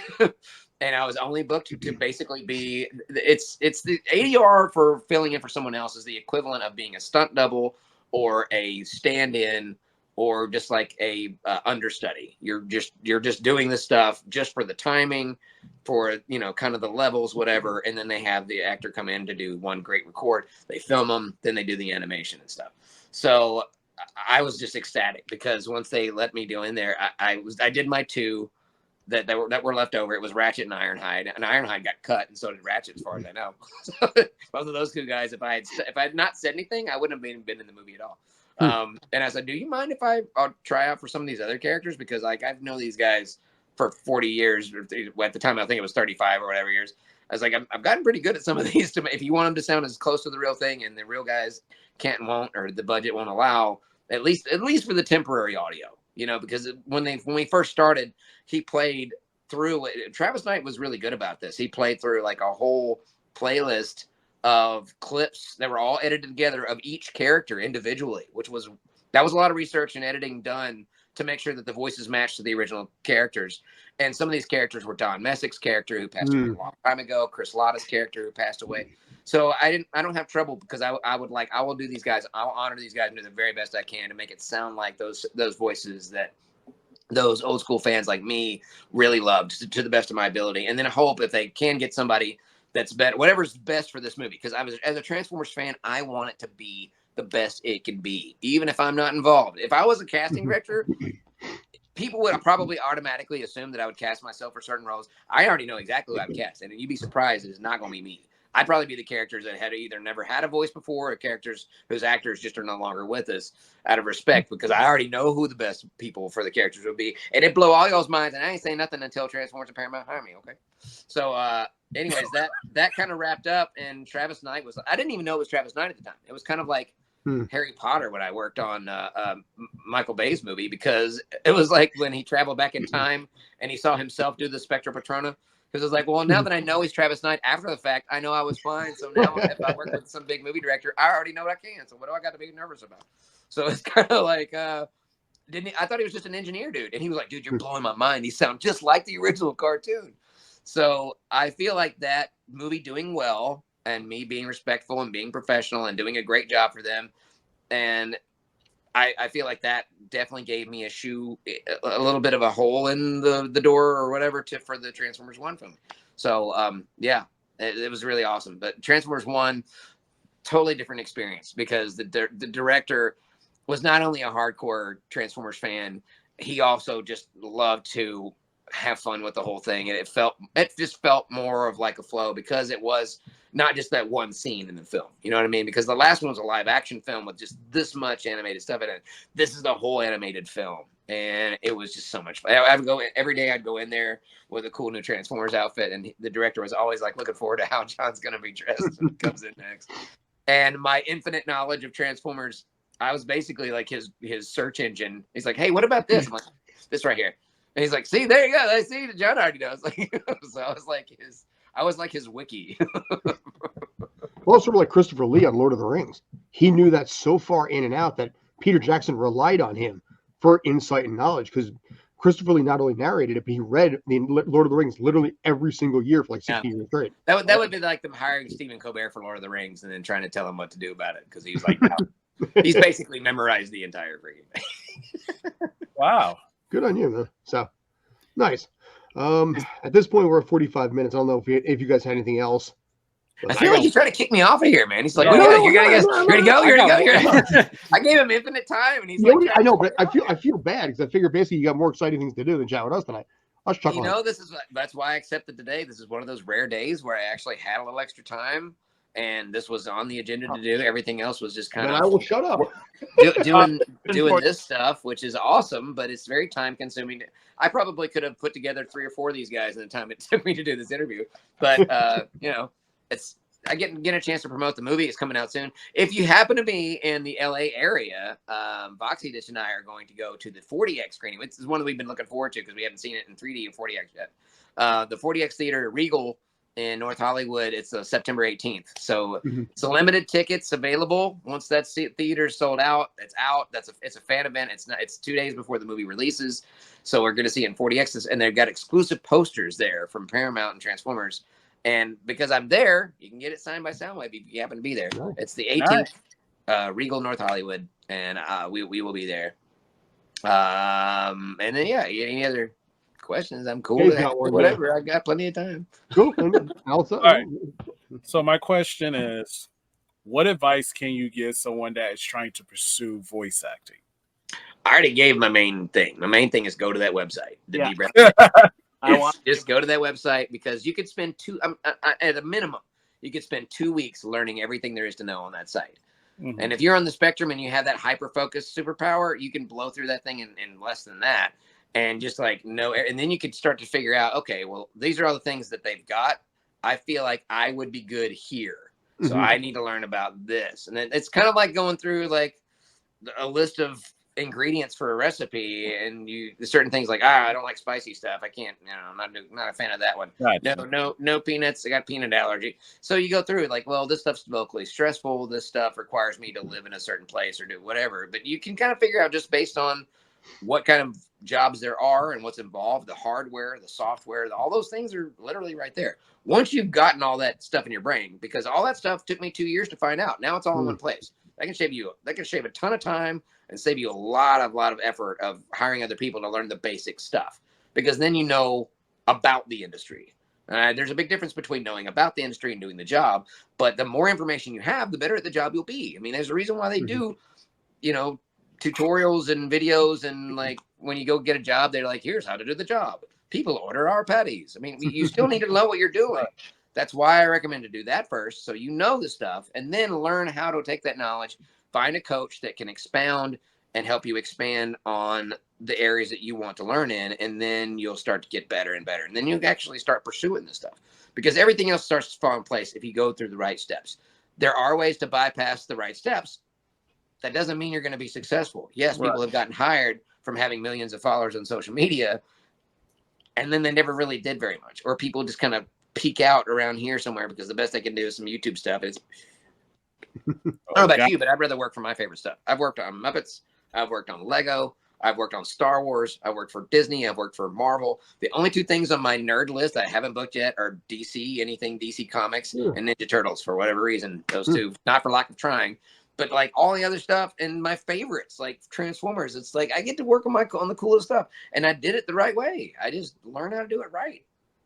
and I was only booked to basically be. It's the ADR for filling in for someone else is the equivalent of being a stunt double or a stand-in or just like a understudy. You're just doing this stuff just for the timing, for kind of the levels, whatever, and then they have the actor come in to do one great record. They film them, then they do the animation and stuff. So I was just ecstatic because once they let me go in there, I did my 2 that were left over. It was Ratchet and Ironhide, and Ironhide got cut, and so did Ratchet, as far as I know. So both of those 2 guys, if I had not said anything, I wouldn't have been in the movie at all. And I said, "Do you mind if I'll try out for some of these other characters? Because like I've known these guys for 40 years. At the time, I think it was 35 or whatever years. I was like, I've gotten pretty good at some of these. If you want them to sound as close to the real thing, and the real guys can't and won't, or the budget won't allow, at least for the temporary audio, because when we first started, he played through. Travis Knight was really good about this. He played through like a whole playlist of clips that were all edited together of each character individually, that was a lot of research and editing done to make sure that the voices matched to the original characters. And some of these characters were Don Messick's character, who passed away a long time ago, Chris Lotta's character, who passed away. So I don't have trouble, because I will do these guys. I'll honor these guys and do the very best I can to make it sound like those voices that those old school fans like me really loved, to the best of my ability. And then I hope if they can get somebody that's better, whatever's best for this movie. Because as a Transformers fan, I want it to be the best it can be, even if I'm not involved. If I was a casting director, people would probably automatically assume that I would cast myself for certain roles. I already know exactly who I would cast, and you'd be surprised it's not going to be me. I'd probably be the characters that had either never had a voice before, or characters whose actors just are no longer with us, out of respect, because I already know who the best people for the characters would be. And it blow all y'all's minds, and I ain't saying nothing until Transformers and Paramount hire me, okay? So anyways, that kind of wrapped up, and Travis Knight I didn't even know it was Travis Knight at the time. It was kind of like Harry Potter when I worked on Michael Bay's movie, because it was like when he traveled back in time and he saw himself do the Spectra Patrona. Because I was like, well, now that I know he's Travis Knight after the fact, I know I was fine. So now if I work with some big movie director, I already know what I can. So what do I got to be nervous about? So it's kind of like, I thought he was just an engineer dude. And he was like, dude, you're blowing my mind. He sounds just like the original cartoon. So I feel like that movie doing well, and me being respectful and being professional and doing a great job for them. And I feel like that definitely gave me a little bit of a hole in the door or whatever for the Transformers 1 film. So, yeah, it was really awesome. But Transformers 1, totally different experience, because the director was not only a hardcore Transformers fan, he also just loved to have fun with the whole thing. And it just felt more of like a flow, because it was not just that one scene in the film. You know what I mean? Because the last one was a live action film with just this much animated stuff in it. This is the whole animated film. And it was just so much fun. Every day I'd go in there with a cool new Transformers outfit. And the director was always like looking forward to how John's going to be dressed when he comes in next. And my infinite knowledge of Transformers, I was basically like his search engine. He's like, hey, what about this? I'm like, this right here. And he's like, see, there you go. I see that John already knows. So I was like his wiki. Well, it's sort of like Christopher Lee on Lord of the Rings. He knew that so far in and out that Peter Jackson relied on him for insight and knowledge, because Christopher Lee not only narrated it, but he read the Lord of the Rings literally every single year for like 60 years straight. That would be like them hiring Stephen Colbert for Lord of the Rings and then trying to tell him what to do about it, because he was like, no. He's basically memorized the entire freaking thing. Wow. Good on you, man. So nice. At this point, we're at 45 minutes. I don't know if you guys had anything else. I feel like he's trying to kick me off of here, man. He's like, you're gonna go. I gave him infinite time, and he's like, I know, but I feel bad, because I figure basically you got more exciting things to do than chat with us tonight. I was chuckling. You know, that's why I accepted today. This is one of those rare days where I actually had a little extra time, and this was on the agenda to do. Everything else was just kind Then of I will shut up. doing this stuff, which is awesome, but it's very time consuming. I probably could have put together 3 or 4 of these guys in the time it took me to do this interview, but you know, I get a chance to promote the movie. It's coming out soon. If you happen to be in the LA area, Voxy Dish and I are going to go to the 40X screening. This is one that we've been looking forward to because we haven't seen it in 3D or 40X yet. The 40X Theater Regal in North Hollywood. It's September 18th. So it's a limited tickets available. Once that theater is sold out, it's out. It's a fan event. It's 2 days before the movie releases. So we're going to see it in 40X, and they've got exclusive posters there from Paramount and Transformers. And because I'm there, you can get it signed by Soundwave if you happen to be there. It's the 18th, Regal North Hollywood, and we will be there. And then any other questions? I'm cool with that. Whatever. I got plenty of time. Cool. All right. So my question is, what advice can you give someone that is trying to pursue voice acting? I already gave my main thing. My main thing is go to that website. Just go to that website, because you could spend at a minimum, you could spend 2 weeks learning everything there is to know on that site. And if you're on the spectrum and you have that hyper-focused superpower, you can blow through that thing in less than that. And just like know, and then you could start to figure out, okay, well, these are all the things that they've got. I feel like I would be good here. So I need to learn about this. And then it's kind of like going through like a list of ingredients for a recipe, and certain things like I don't like spicy stuff. I can't, I'm not a fan of that one. Gotcha. No peanuts. I got peanut allergy. So you go through like, well, this stuff's locally stressful. This stuff requires me to live in a certain place or do whatever. But you can kind of figure out just based on what kind of jobs there are and what's involved, the hardware, the software, all those things are literally right there. Once you've gotten all that stuff in your brain, because all that stuff took me 2 years to find out. Now it's all in one place. That can shave a ton of time and save you a lot of effort of hiring other people to learn the basic stuff, because then you know about the industry. There's a big difference between knowing about the industry and doing the job, but the more information you have, the better at the job you'll be. I mean, there's a reason why they do, tutorials and videos, and like when you go get a job, they're like, here's how to do the job. People order our patties. I mean, you still need to know what you're doing. That's why I recommend to do that first, so you know the stuff, and then learn how to take that knowledge, find a coach that can expound and help you expand on the areas that you want to learn in, and then you'll start to get better and better. And then you'll actually start pursuing this stuff, because everything else starts to fall in place if you go through the right steps. There are ways to bypass the right steps. That doesn't mean you're going to be successful. Yes, people have gotten hired from having millions of followers on social media, and then they never really did very much. Or people just kind of peak out around here somewhere because the best they can do is some YouTube stuff. It's I don't know about you, but I'd rather work for my favorite stuff. I've worked on Muppets. I've worked on Lego. I've worked on Star Wars. I've worked for Disney. I've worked for Marvel. The only 2 things on my nerd list that I haven't booked yet are anything DC Comics and Ninja Turtles, for whatever reason. Those 2, not for lack of trying. But like all the other stuff and my favorites, like Transformers, it's like I get to work on the coolest stuff, and I did it the right way. I just learned how to do it right.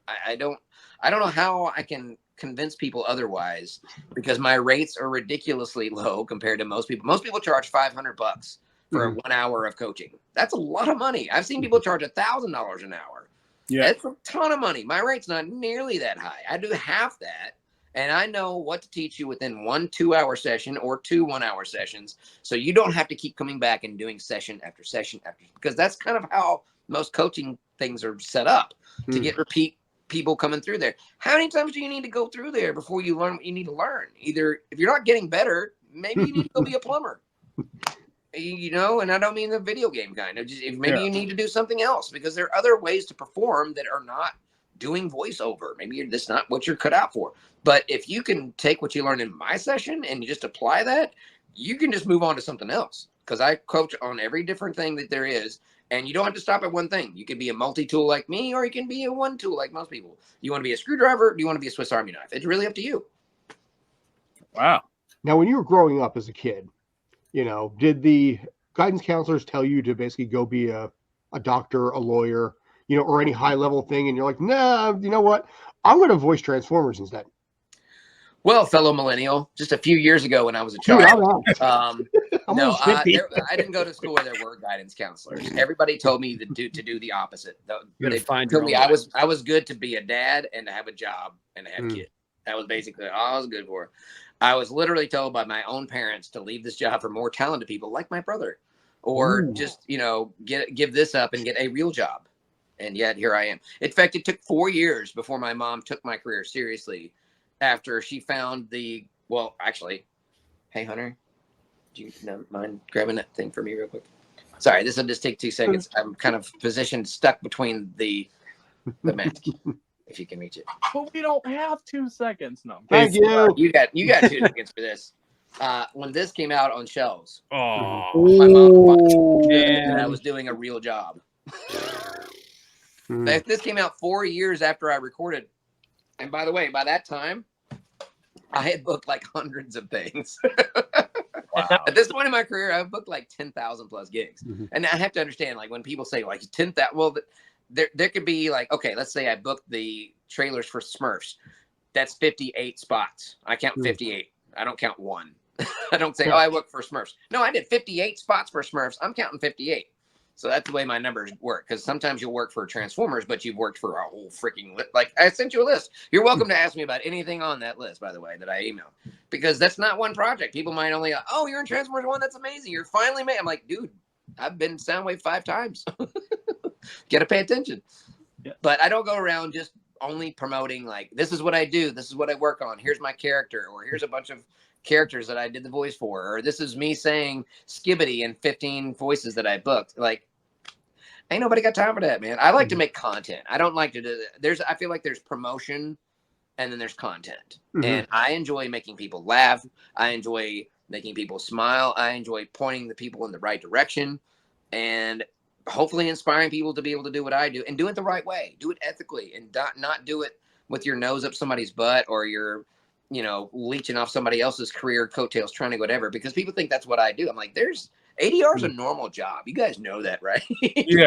I don't know how I can convince people otherwise, because my rates are ridiculously low compared to most people. Most people charge $500 for 1 hour of coaching. That's a lot of money. I've seen people charge $1,000 an hour. Yeah, that's a ton of money. My rate's not nearly that high. I do half that. And I know what to teach you within 1 2-hour session or 2 1-hour sessions. So you don't have to keep coming back and doing session after session because that's kind of how most coaching things are set up to get repeat people coming through there. How many times do you need to go through there before you learn what you need to learn? Either if you're not getting better, maybe you need to go be a plumber. And I don't mean the video game kind of, maybe you need to do something else, because there are other ways to perform that are not doing voiceover. Maybe that's not what you're cut out for. But if you can take what you learned in my session and you just apply that, you can just move on to something else. Because I coach on every different thing that there is, and you don't have to stop at one thing. You can be a multi-tool like me, or you can be a one tool like most people. You want to be a screwdriver? Or do you want to be a Swiss Army knife? It's really up to you. Wow. Now, when you were growing up as a kid, did the guidance counselors tell you to basically go be a doctor, a lawyer, or any high level thing? And you're like, nah, you know what? I'm going to voice Transformers instead. Well, fellow millennial, just a few years ago when I was a Dude, child, I'm no, almost 50. I didn't go to school where there were guidance counselors. Everybody told me to do the opposite. You gotta They find told your me own way. I was good to be a dad and to have a job and to have Mm. kids. That was basically all I was good for. I was literally told by my own parents to leave this job for more talented people like my brother, or Ooh. just give this up and get a real job. And yet here I am. In fact, it took 4 years before my mom took my career seriously. After she found actually, hey Hunter, do you mind grabbing that thing for me real quick? Sorry, this will just take 2 seconds. I'm kind of positioned, stuck between the mask. If you can reach it. But we don't have 2 seconds. No. Thank you. You got 2 seconds for this. When this came out on shelves, Oh, my mom Ooh. and I was doing a real job. Mm. This came out 4 years after I recorded. And by the way, by that time, I had booked like hundreds of things. wow. At this point in my career, I've booked like 10,000 plus gigs. Mhm. And I have to understand, like when people say like 10,000, well, there could be like, okay, let's say I booked the trailers for Smurfs. That's 58 spots. I count 58. I don't count one. I don't say, oh, I booked for Smurfs. No, I did 58 spots for Smurfs. I'm counting 58. So that's the way my numbers work. Because sometimes you'll work for Transformers, but you've worked for a whole freaking list. Like I sent you a list. You're welcome to ask me about anything on that list, by the way, that I emailed. Because that's not one project. People might only, oh, you're in Transformers 1. That's amazing. You're finally made. I'm like, dude, I've been Soundwave 5 times. Got to pay attention. Yeah. But I don't go around just only promoting like, this is what I do. This is what I work on. Here's my character. Or here's a bunch of characters that I did the voice for, or this is me saying Skibbity in 15 voices that I booked. Like, ain't nobody got time for that, man. I like to make content. I don't like to do I feel like there's promotion and then there's content. And I enjoy making people laugh. I enjoy making people smile. I enjoy pointing the people in the right direction and hopefully inspiring people to be able to do what I do and do it the right way. Do it ethically and not do it with your nose up somebody's butt or your leeching off somebody else's career coattails, trying to whatever, because people think that's what I do. I'm like, ADR is a normal job. You guys know that, right? Yeah.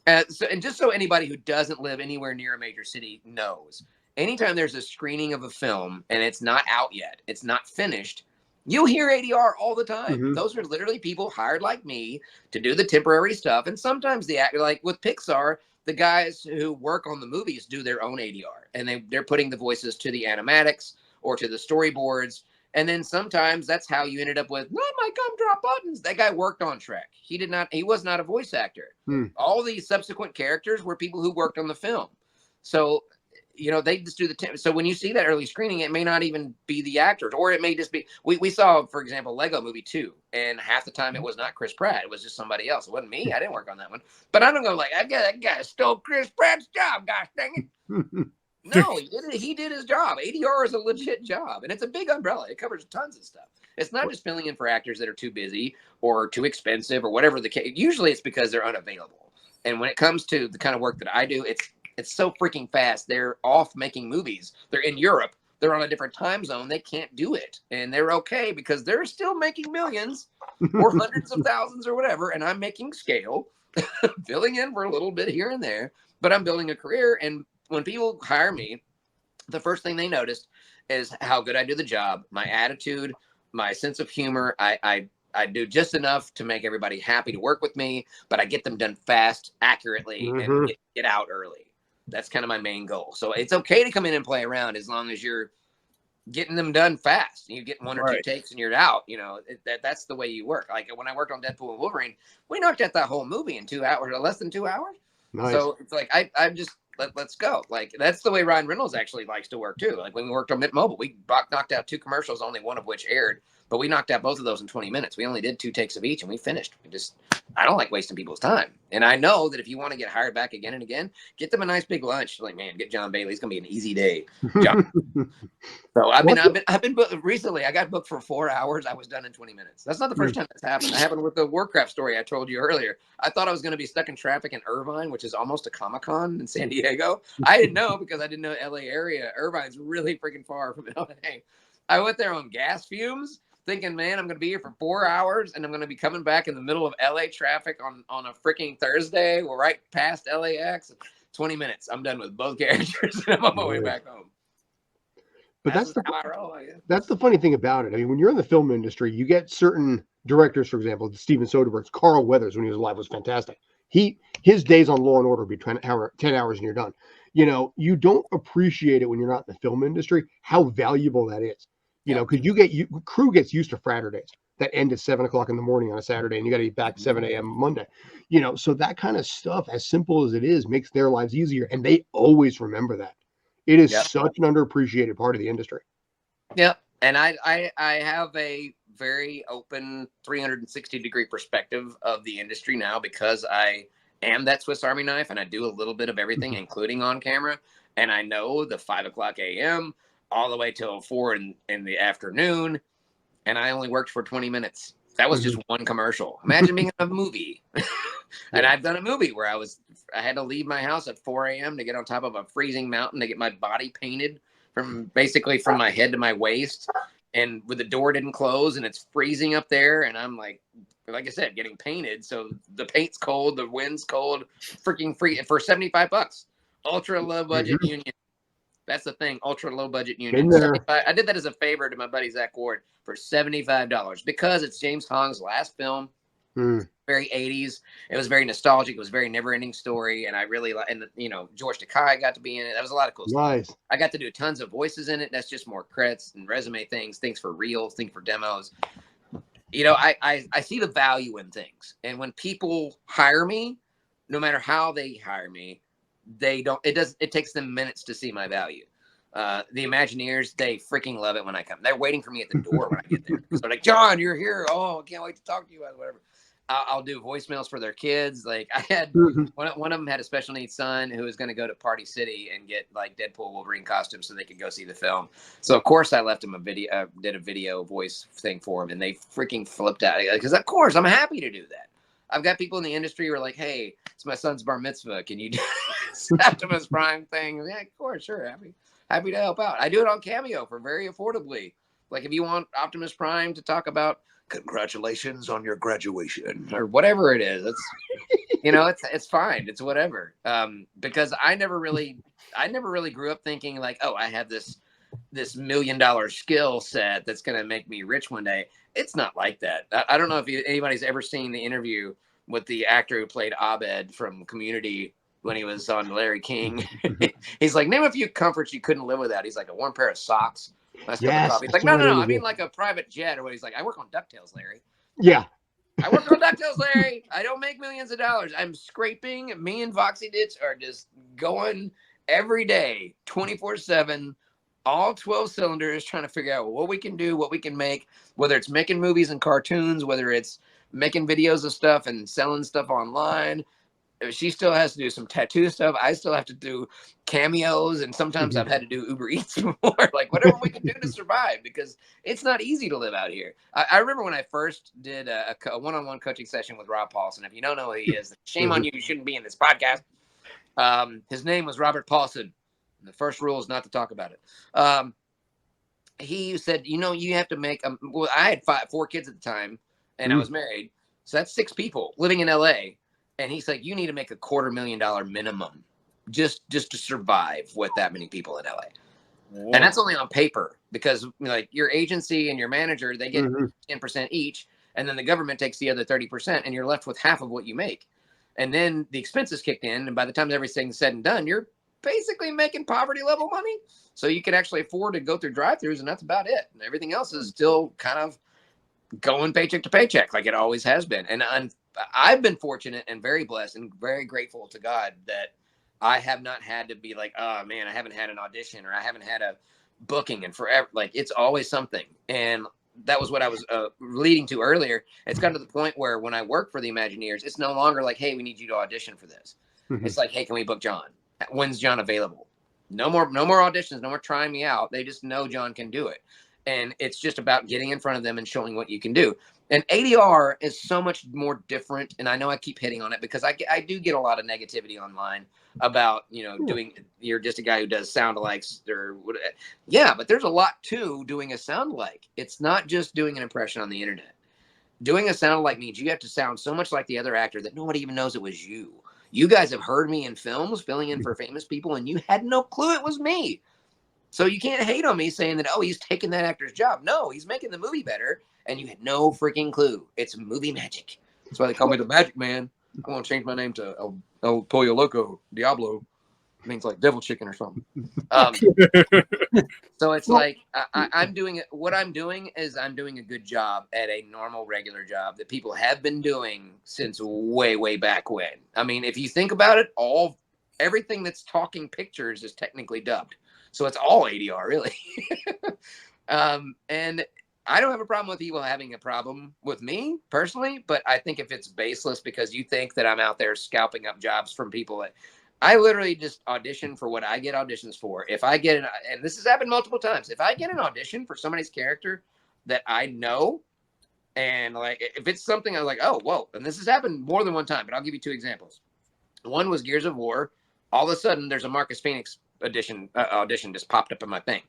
And just so anybody who doesn't live anywhere near a major city knows, anytime there's a screening of a film and it's not out yet, it's not finished, you'll hear ADR all the time. Those are literally people hired like me to do the temporary stuff. And sometimes the actor, like with Pixar, the guys who work on the movies do their own ADR, and they're putting the voices to the animatics or to the storyboards. And then sometimes that's how you ended up with, not my gumdrop buttons. That guy worked on Shrek. He was not a voice actor. All these subsequent characters were people who worked on the film. So, they just do so when you see that early screening, it may not even be the actors, or it may just be, we saw, for example, Lego Movie 2, and half the time it was not Chris Pratt. It was just somebody else. It wasn't me. I didn't work on that one. But I don't go like, that guy stole Chris Pratt's job, gosh dang it. No, he did his job. ADR is a legit job, and it's a big umbrella. It covers tons of stuff. It's not just filling in for actors that are too busy or too expensive or whatever the case. Usually it's because they're unavailable. And when it comes to the kind of work that I do, it's so freaking fast. They're off making movies. They're in Europe. They're on a different time zone. They can't do it. And they're okay because they're still making millions or hundreds of thousands or whatever. And I'm making scale, filling in for a little bit here and there. But I'm building a career. And when people hire me, the first thing they notice is how good I do the job, my attitude, my sense of humor. I do just enough to make everybody happy to work with me, but I get them done fast, accurately, and get out early. That's kind of my main goal. So it's okay to come in and play around as long as you're getting them done fast. You get one or two takes and you're out. That's the way you work. Like when I worked on Deadpool and Wolverine, we knocked out that whole movie in 2 hours, or less than 2 hours. Nice. So it's like I'm just let's go. Like that's the way Ryan Reynolds actually likes to work too. Like when we worked on Mint Mobile, we knocked out 2 commercials, only one of which aired, but we knocked out both of those in 20 minutes. We only did 2 takes of each, and we finished. I don't like wasting people's time, and I know that if you want to get hired back again and again, get them a nice big lunch. Like, man, get Jon Bailey. It's gonna be an easy day. So I've been booked recently. I got booked for 4 hours. I was done in 20 minutes. That's not the first time that's happened. It happened with the Warcraft story I told you earlier. I thought I was going to be stuck in traffic in Irvine, which is almost a Comic-Con in San Diego. I didn't know because I didn't know LA area. Irvine's really freaking far from LA. I went there on gas fumes, thinking, man, I'm going to be here for 4 hours, and I'm going to be coming back in the middle of LA traffic on a freaking Thursday. We're right past LAX. 20 minutes. I'm done with both characters, and I'm on my way back home. But that's the how I roll, I guess. That's the funny thing about it. I mean, when you're in the film industry, you get certain directors, for example, Steven Soderbergh's Carl Weathers, when he was alive, was fantastic. His days on Law and Order would be 10 hours and you're done. You know, you don't appreciate it when you're not in the film industry, how valuable that is. You know, because crew gets used to Fridays that end at 7 o'clock in the morning on a Saturday, and you got to be back 7 a.m. Monday. You know, so that kind of stuff, as simple as it is, makes their lives easier, and they always remember that. It is such an underappreciated part of the industry. Yep. And I have a very open 360-degree perspective of the industry now, because I am that Swiss Army knife and I do a little bit of everything, including on camera. And I know the 5 o'clock a.m. all the way till 4 in the afternoon. And I only worked for 20 minutes. That was just one commercial. Imagine being in a movie. And I've done a movie where I had to leave my house at 4 a.m. to get on top of a freezing mountain to get my body painted from my head to my waist, and the door didn't close and it's freezing up there, and I'm like I said, getting painted, so the paint's cold, the wind's cold, freaking free for $75. Ultra low budget union. That's the thing, ultra low budget union. I did that as a favor to my buddy Zach Ward for $75 because it's James Hong's last film. Very 80s. It was very nostalgic. It was very never-ending story, and I really like. And George Takei got to be in it. That was a lot of cool stuff. I got to do tons of voices in it. That's just more credits and resume things for reels, things for demos. I see the value in things, and when people hire me, no matter how they hire me, they don't. It takes them minutes to see my value. The Imagineers, they freaking love it when I come. They're waiting for me at the door when I get there. So they're like, John, you're here. Oh, I can't wait to talk to you about whatever. I'll do voicemails for their kids. Like I had one of them had a special needs son who was going to go to Party City and get like Deadpool Wolverine costumes so they could go see the film. So of course I left him did a video voice thing for him, and they freaking flipped out because of course I'm happy to do that. I've got people in the industry who are like, hey, it's my son's bar mitzvah. Can you do this Optimus Prime thing? Yeah, of course, sure. Happy to help out. I do it on Cameo for very affordably. Like if you want Optimus Prime to talk about congratulations on your graduation or whatever it is, it's fine. It's whatever. Because I never really grew up thinking like, oh, I have this $1 million skill set that's going to make me rich one day. It's not like that. I don't know if anybody's ever seen the interview with the actor who played Abed from Community when he was on Larry King. He's like, name a few comforts you couldn't live without. He's like, a warm pair of socks. Yes, he's like, no, I mean like a private jet. Or he's like, I work on DuckTales, Larry. Yeah. I work on DuckTales, Larry. I don't make millions of dollars. I'm scraping. Me and Voxy Ditch are just going every day, 24/7, all 12 cylinders, trying to figure out what we can do, what we can make, whether it's making movies and cartoons, whether it's making videos of stuff and selling stuff online. She still has to do some tattoo stuff. I still have to do cameos, and sometimes I've had to do Uber Eats before, like whatever we can do to survive, because it's not easy to live out here. I remember when I first did a one-on-one coaching session with Rob Paulson. If you don't know who he is, shame on you. You shouldn't be in this podcast. His name was Robert Paulson. The first rule is not to talk about it. He said, you have to make I had 4 kids at the time, and I was married. So that's 6 people living in LA. And he's like, you need to make $250,000 minimum just to survive with that many people in LA. Whoa. And that's only on paper, because like your agency and your manager, they get 10% each. And then the government takes the other 30%, and you're left with half of what you make. And then the expenses kicked in. And by the time everything's said and done, you're basically making poverty level money. So you can actually afford to go through drive-thrus, and that's about it. And everything else is still kind of going paycheck to paycheck like it always has been. And I've been fortunate and very blessed and very grateful to God that I have not had to be like, oh man, I haven't had an audition, or I haven't had a booking in forever. Like it's always something. And that was what I was leading to earlier. It's gotten to the point where when I work for the Imagineers, it's no longer like, hey, we need you to audition for this. It's like, hey, can we book John? When's John available? No more auditions, no more trying me out. They just know John can do it. And it's just about getting in front of them and showing what you can do. And ADR is so much more different. And I know I keep hitting on it because I do get a lot of negativity online about, doing, you're just a guy who does sound alikes or what. Yeah, but there's a lot to doing a sound alike. It's not just doing an impression on the internet. Doing a sound alike means you have to sound so much like the other actor that nobody even knows it was you. You guys have heard me in films filling in for famous people, and you had no clue it was me. So you can't hate on me saying that, oh, he's taking that actor's job. No, he's making the movie better, and you had no freaking clue. It's movie magic. That's why they call me the Magic Man. I want to change my name to El Pollo Loco Diablo. It means like devil chicken or something. So it's like I'm doing it. What I'm doing is I'm doing a good job at a normal, regular job that people have been doing since way, way back when. I mean, if you think about it, everything that's talking pictures is technically dubbed. So it's all ADR, really. And I don't have a problem with people having a problem with me personally, but I think if it's baseless because you think that I'm out there scalping up jobs from people that I literally just audition for what I get auditions for. If I get and this has happened multiple times, if I get an audition for somebody's character that I know, and like if it's something I'm like, oh, whoa, and this has happened more than one time, but I'll give you 2 examples. One was Gears of War. All of a sudden, there's a Marcus Phoenix audition just popped up in my thing.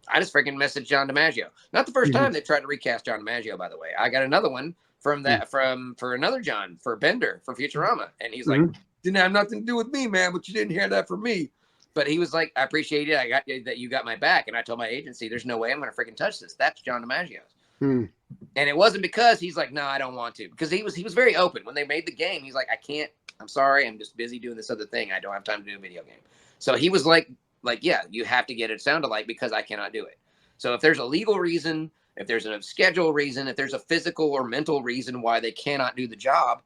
I just freaking messaged John DiMaggio. Not the first time they tried to recast John DiMaggio, by the way. I got another one for another John, for Bender, for Futurama. And he's like, didn't have nothing to do with me, man, but you didn't hear that from me. But he was like, I appreciate it. I got that you got my back. And I told my agency, there's no way I'm going to freaking touch this. That's John DiMaggio's. And it wasn't because he's like, no, I don't want to. Because he was very open. When they made the game, he's like, I can't. I'm sorry. I'm just busy doing this other thing. I don't have time to do a video game. So he was like, yeah, you have to get it sound alike because I cannot do it. So if there's a legal reason, if there's a schedule reason, if there's a physical or mental reason why they cannot do the job,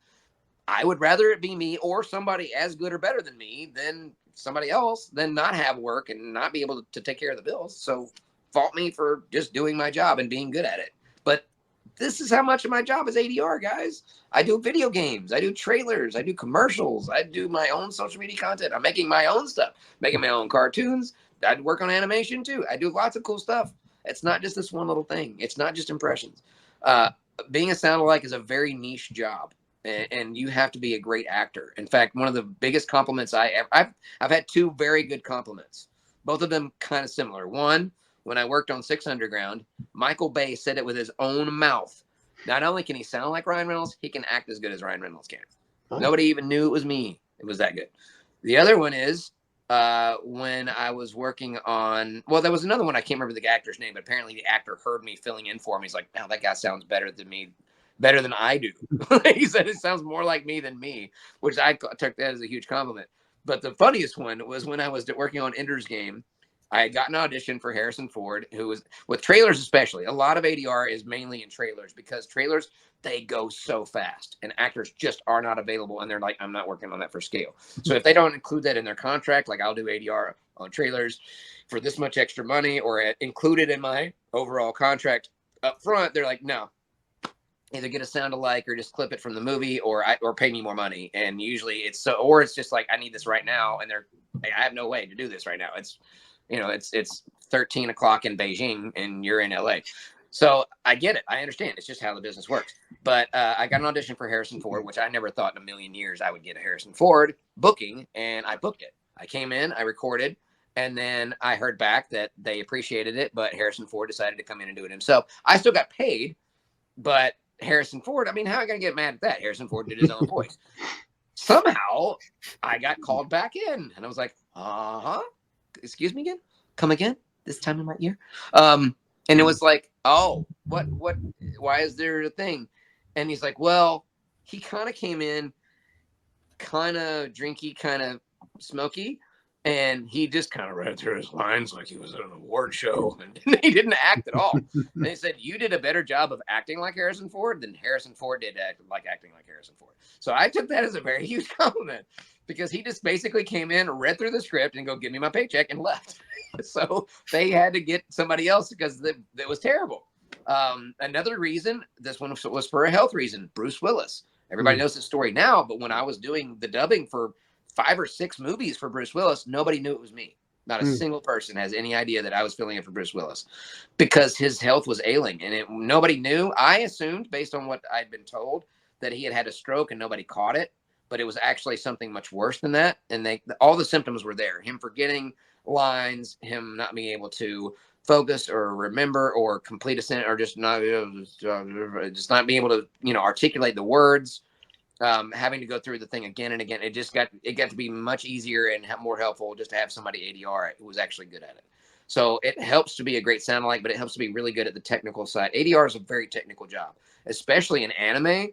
I would rather it be me or somebody as good or better than me than somebody else than not have work and not be able to take care of the bills. So fault me for just doing my job and being good at it. But this is how much of my job is ADR, guys. I do video games. I do trailers. I do commercials. I do my own social media content. I'm making my own stuff, making my own cartoons. I work on animation too. I do lots of cool stuff. It's not just this one little thing. It's not just impressions. Being a sound alike is a very niche job, and you have to be a great actor. In fact, one of the biggest compliments I've had 2 very good compliments, both of them kind of similar. One, when I worked on 6 Underground, Michael Bay said it with his own mouth. Not only can he sound like Ryan Reynolds, he can act as good as Ryan Reynolds can. Nobody even knew it was me. It was that good. The other one is when I was working on, well, there was another one. I can't remember the actor's name, but apparently the actor heard me filling in for him. He's like, wow, that guy sounds better than me, better than I do. He said it sounds more like me than me, which I took that as a huge compliment. But the funniest one was when I was working on Ender's Game. I had gotten an audition for Harrison Ford, who was with trailers, especially. A lot of ADR is mainly in trailers because trailers, they go so fast and actors just are not available. And they're like, I'm not working on that for scale. So if they don't include that in their contract, like I'll do ADR on trailers for this much extra money or include it in my overall contract up front, they're like, no, either get a sound alike or just clip it from the movie or pay me more money. And usually it's so, or it's just like, I need this right now. And I have no way to do this right now. It's 13 o'clock in Beijing and you're in LA. So I get it. I understand. It's just how the business works. But I got an audition for Harrison Ford, which I never thought in a million years I would get a Harrison Ford booking. And I booked it. I came in, I recorded, and then I heard back that they appreciated it, but Harrison Ford decided to come in and do it himself. I still got paid, but Harrison Ford, I mean, how am I going to get mad at that? Harrison Ford did his own voice. Somehow I got called back in and I was like, excuse me again? Come again? This time in my ear? And it was like, oh, what, why is there a thing? And he's like, well, he kind of came in kind of drinky, kind of smoky. And he just kind of read through his lines like he was at an award show. And he didn't act at all. And he said, you did a better job of acting like Harrison Ford than Harrison Ford did acting like Harrison Ford. So I took that as a very huge compliment because he just basically came in, read through the script and go, give me my paycheck and left. So they had to get somebody else because that was terrible. Another reason, this one was for a health reason, Bruce Willis. Everybody knows his story now, but when I was doing the dubbing for 5 or 6 movies for Bruce Willis, nobody knew it was me. Not a single person has any idea that I was filling it for Bruce Willis because his health was ailing and nobody knew. I assumed based on what I'd been told that he had had a stroke and nobody caught it, but it was actually something much worse than that. And all the symptoms were there. Him forgetting lines, him not being able to focus or remember or complete a sentence or just not being able to, articulate the words. Having to go through the thing again and again, it got to be much easier and more helpful just to have somebody ADR who was actually good at it. So it helps to be a great sound alike, but it helps to be really good at the technical side. ADR is a very technical job, especially in anime.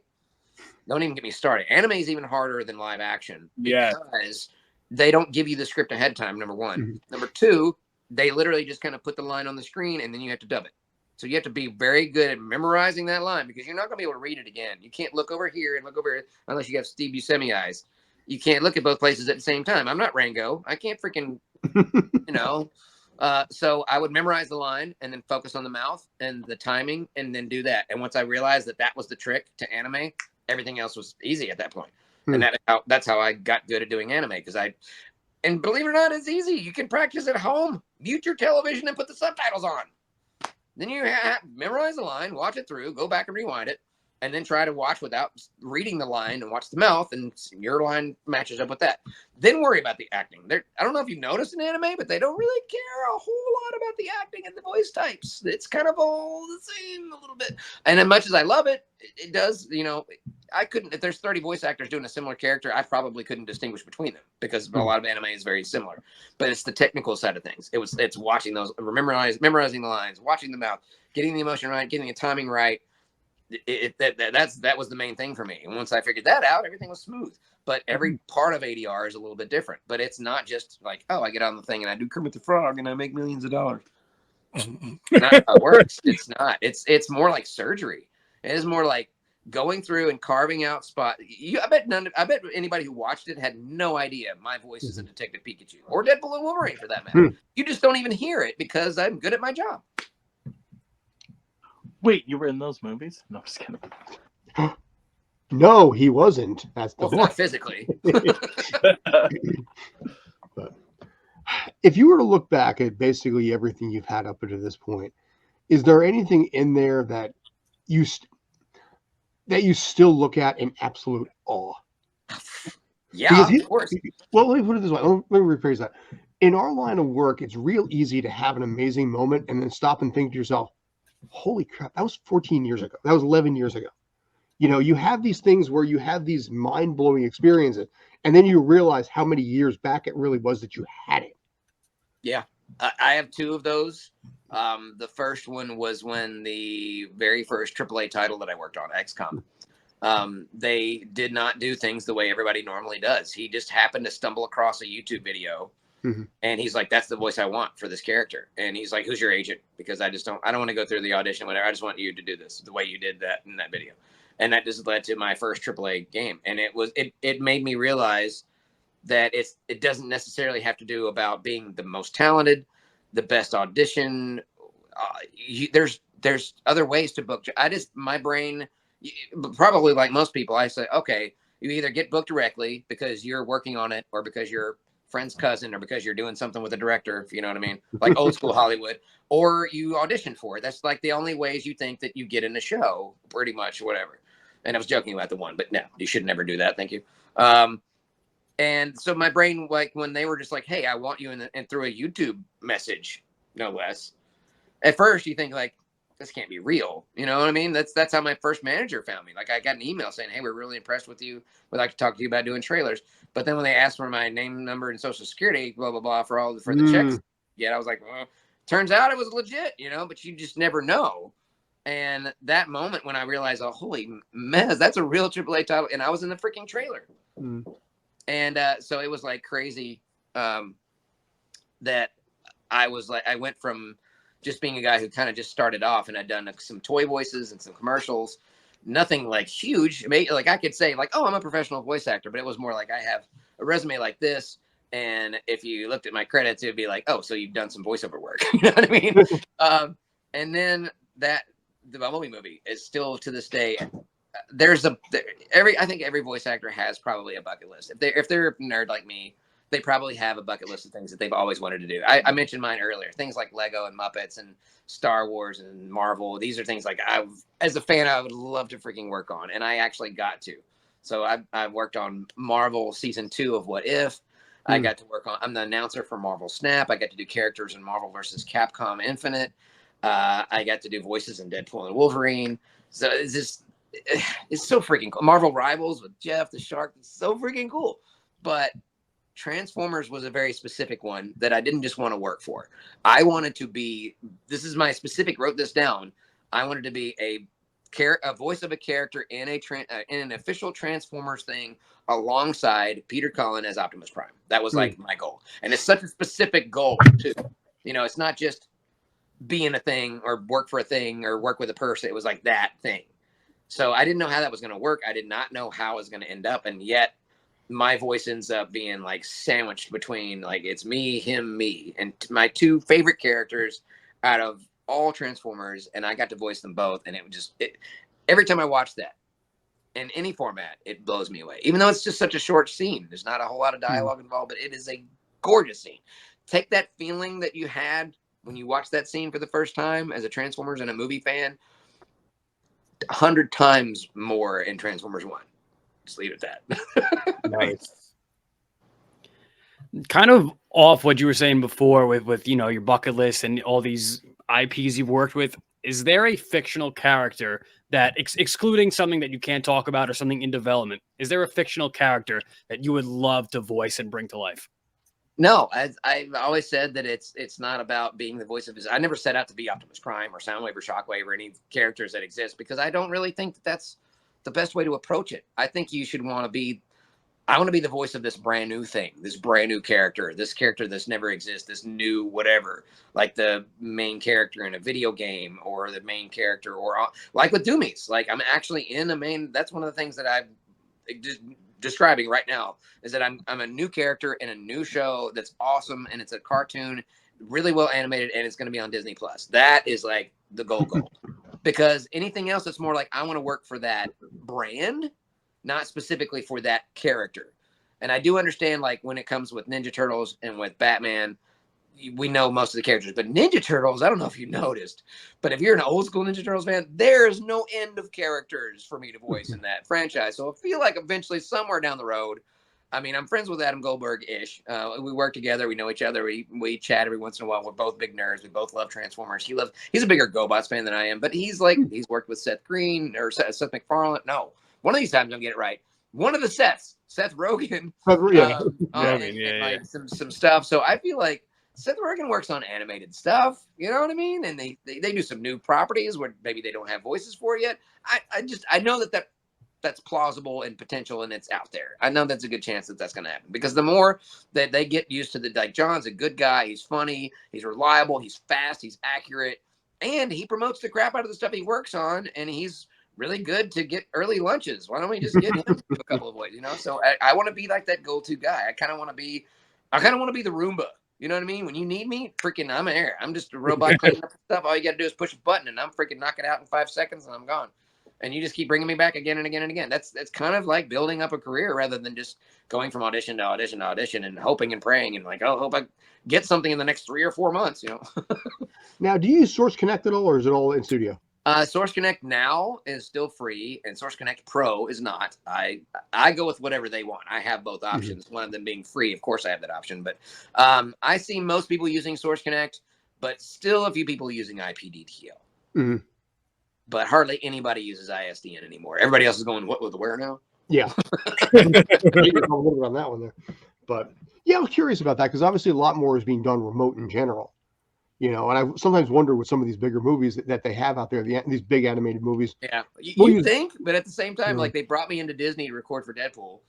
Don't even get me started. Anime is even harder than live action because they don't give you the script ahead of time, number one. Mhm. Number two, they literally just kind of put the line on the screen and then you have to dub it. So you have to be very good at memorizing that line because you're not going to be able to read it again. You can't look over here and look over here unless you have Steve Buscemi eyes. You can't look at both places at the same time. I'm not Rango. I can't freaking, you know. So I would memorize the line and then focus on the mouth and the timing and then do that. And once I realized that was the trick to anime, everything else was easy at that point. And that's how I got good at doing anime because and believe it or not, it's easy. You can practice at home, mute your television and put the subtitles on. Then you memorize the line, watch it through, go back and rewind it, and then try to watch without reading the line and watch the mouth, and your line matches up with that. Then worry about the acting. I don't know if you noticed in anime, but they don't really care a whole lot about the acting and the voice types. It's kind of all the same a little bit. And as much as I love it, it does, I couldn't, if there's 30 voice actors doing a similar character, I probably couldn't distinguish between them because a lot of anime is very similar. But it's the technical side of things. It's watching those, memorizing the lines, watching the mouth, getting the emotion right, getting the timing right. That was the main thing for me. And once I figured that out, everything was smooth. But every part of ADR is a little bit different. But it's not just like, oh, I get on the thing and I do Kermit the Frog and I make millions of dollars. Not how it works. It's not. It's more like surgery. It is more like going through and carving out spot. I bet anybody who watched it had no idea my voice is a Detective Pikachu or Deadpool and Wolverine for that matter. You just don't even hear it because I'm good at my job. Wait, you were in those movies? No, I'm just kidding. No, he wasn't. That's the not physically. But if you were to look back at basically everything you've had up until this point, is there anything in there that you still look at in absolute awe? Yeah, of course. Well, let me put it this way. Let me rephrase that. In our line of work, it's real easy to have an amazing moment and then stop and think to yourself, holy crap, that was 14 years ago. That was 11 years ago. You have these things where you have these mind-blowing experiences, and then you realize how many years back it really was that you had it. Yeah, I have two of those. The first one was when the very first AAA title that I worked on, XCOM, they did not do things the way everybody normally does. He just happened to stumble across a YouTube video. And he's like, that's the voice I want for this character. And he's like, who's your agent? Because I don't want to go through the audition, whatever. I just want you to do this the way you did that in that video. And that just led to my first AAA game. And it made me realize that it doesn't necessarily have to do about being the most talented, the best audition. There's other ways to book. My brain, probably like most people, I say, okay, you either get booked directly because you're working on it or because you're friend's cousin or because you're doing something with a director, if you know what I mean, like old school Hollywood, or you audition for it. That's like the only ways you think that you get in a show, pretty much, whatever. And I was joking about the one, but no, you should never do that. Thank you. And so my brain, like when they were just like, hey, I want you and through a YouTube message, no less. At first you think like, this can't be real. You know what I mean? That's how my first manager found me. Like I got an email saying, hey, we're really impressed with you. We'd like to talk to you about doing trailers. But then when they asked for my name, number, and social security, blah, blah, blah, for the checks, I was like, well, turns out it was legit, but you just never know. And that moment when I realized, oh, holy mess, that's a real AAA title. And I was in the freaking trailer. And so it was like crazy that I was like, I went from just being a guy who kind of just started off and I'd done some toy voices and some commercials, nothing like huge. Like I could say like, oh, I'm a professional voice actor, but it was more like I have a resume like this. And if you looked at my credits, it'd be like, oh, so you've done some voiceover work. You know what I mean? And then the Bumblebee movie is still to this day. I think every voice actor has probably a bucket list. If they're a nerd like me, they probably have a bucket list of things that they've always wanted to do. I mentioned mine earlier. Things like Lego and Muppets and Star Wars and Marvel. These are things like as a fan, I would love to freaking work on. And I actually got to. So I worked on Marvel season 2 of What If. I got to work on, I'm the announcer for Marvel Snap. I got to do characters in Marvel vs. Capcom Infinite. I got to do voices in Deadpool and Wolverine. So it's so freaking cool. Marvel Rivals with Jeff the Shark. It's so freaking cool. But Transformers was a very specific one that I didn't just want to work for. I wanted to be, this is my specific, wrote this down. I wanted to be a voice of a character in in an official Transformers thing alongside Peter Cullen as Optimus Prime. That was like my goal. And it's such a specific goal too. You know, it's not just be in a thing or work for a thing or work with a person. It was like that thing. So I didn't know how that was going to work. I did not know how it was going to end up. And yet my voice ends up being like sandwiched between like it's me, him, me, and my two favorite characters out of all Transformers. And I got to voice them both. And it would just, every time I watch that in any format, it blows me away. Even though it's just such a short scene, there's not a whole lot of dialogue involved, but it is a gorgeous scene. Take that feeling that you had when you watched that scene for the first time as a Transformers and a movie fan, 100 times more in Transformers 1. Just leave it at that. Nice. Kind of off what you were saying before with your bucket list and all these IPs you've worked with. Is there a fictional character that, excluding something that you can't talk about or something in development, is there a fictional character that you would love to voice and bring to life? No, I've always said that it's not about being the voice of his. I never set out to be Optimus Prime or Soundwave or Shockwave or any characters that exist because I don't really think that that's the best way to approach it. I think you should want to be. I want to be the voice of this brand new thing, this brand new character, this character that's never exists, this new whatever, like the main character in a video game or the main character, or like with Doomies. Like I'm actually in a main. That's one of the things that I'm describing right now is that I'm a new character in a new show that's awesome, and it's a cartoon, really well animated, and it's going to be on Disney Plus. That is like the goal. Because anything else that's more like I want to work for that brand, not specifically for that character. And I do understand, like when it comes with Ninja Turtles and with Batman, we know most of the characters, but Ninja Turtles, I don't know if you noticed, but if you're an old school Ninja Turtles fan, there's no end of characters for me to voice in that franchise. So I feel like eventually somewhere down the road, I mean, I'm friends with Adam Goldberg-ish. We work together. We know each other. We chat every once in a while. We're both big nerds. We both love Transformers. He's a bigger GoBots fan than I am, but he's worked with Seth Green or Seth MacFarlane. No, one of these times I'll get it right. One of the Seth Rogen, like some stuff. So I feel like Seth Rogen works on animated stuff, you know what I mean? And they do some new properties where maybe they don't have voices for yet. I know that's plausible and potential, and it's out there. I know that's a good chance that that's going to happen because the more that they get used to like John's a good guy, he's funny, he's reliable, he's fast, he's accurate, and he promotes the crap out of the stuff he works on, and he's really good to get early lunches. Why don't we just get him a couple of ways, you know? So I want to be like that go-to guy. I kind of want to be the Roomba. You know what I mean? When you need me, freaking, I'm here. I'm just a robot cleaning up stuff. All you got to do is push a button, and I'm freaking knock it out in 5 seconds, and I'm gone. And you just keep bringing me back again and again and again. That's kind of like building up a career rather than just going from audition to audition to audition and hoping and praying and like, oh, hope I get something in the next 3 or 4 months, you know? Now, do you use Source Connect at all, or is it all in studio? Source Connect now is still free, and Source Connect Pro is not. I go with whatever they want. I have both options. One of them being free, of course, I have that option. But I see most people using Source Connect, but still a few people using IPDTL. But hardly anybody uses ISDN anymore. Everybody else is going what with the where now? Yeah, a little bit on that one there. But yeah, I was curious about that because obviously a lot more is being done remote in general. You know, and I sometimes wonder with some of these bigger movies that they have out there, these big animated movies. Yeah, you think, but at the same time, like they brought me into Disney to record for Deadpool,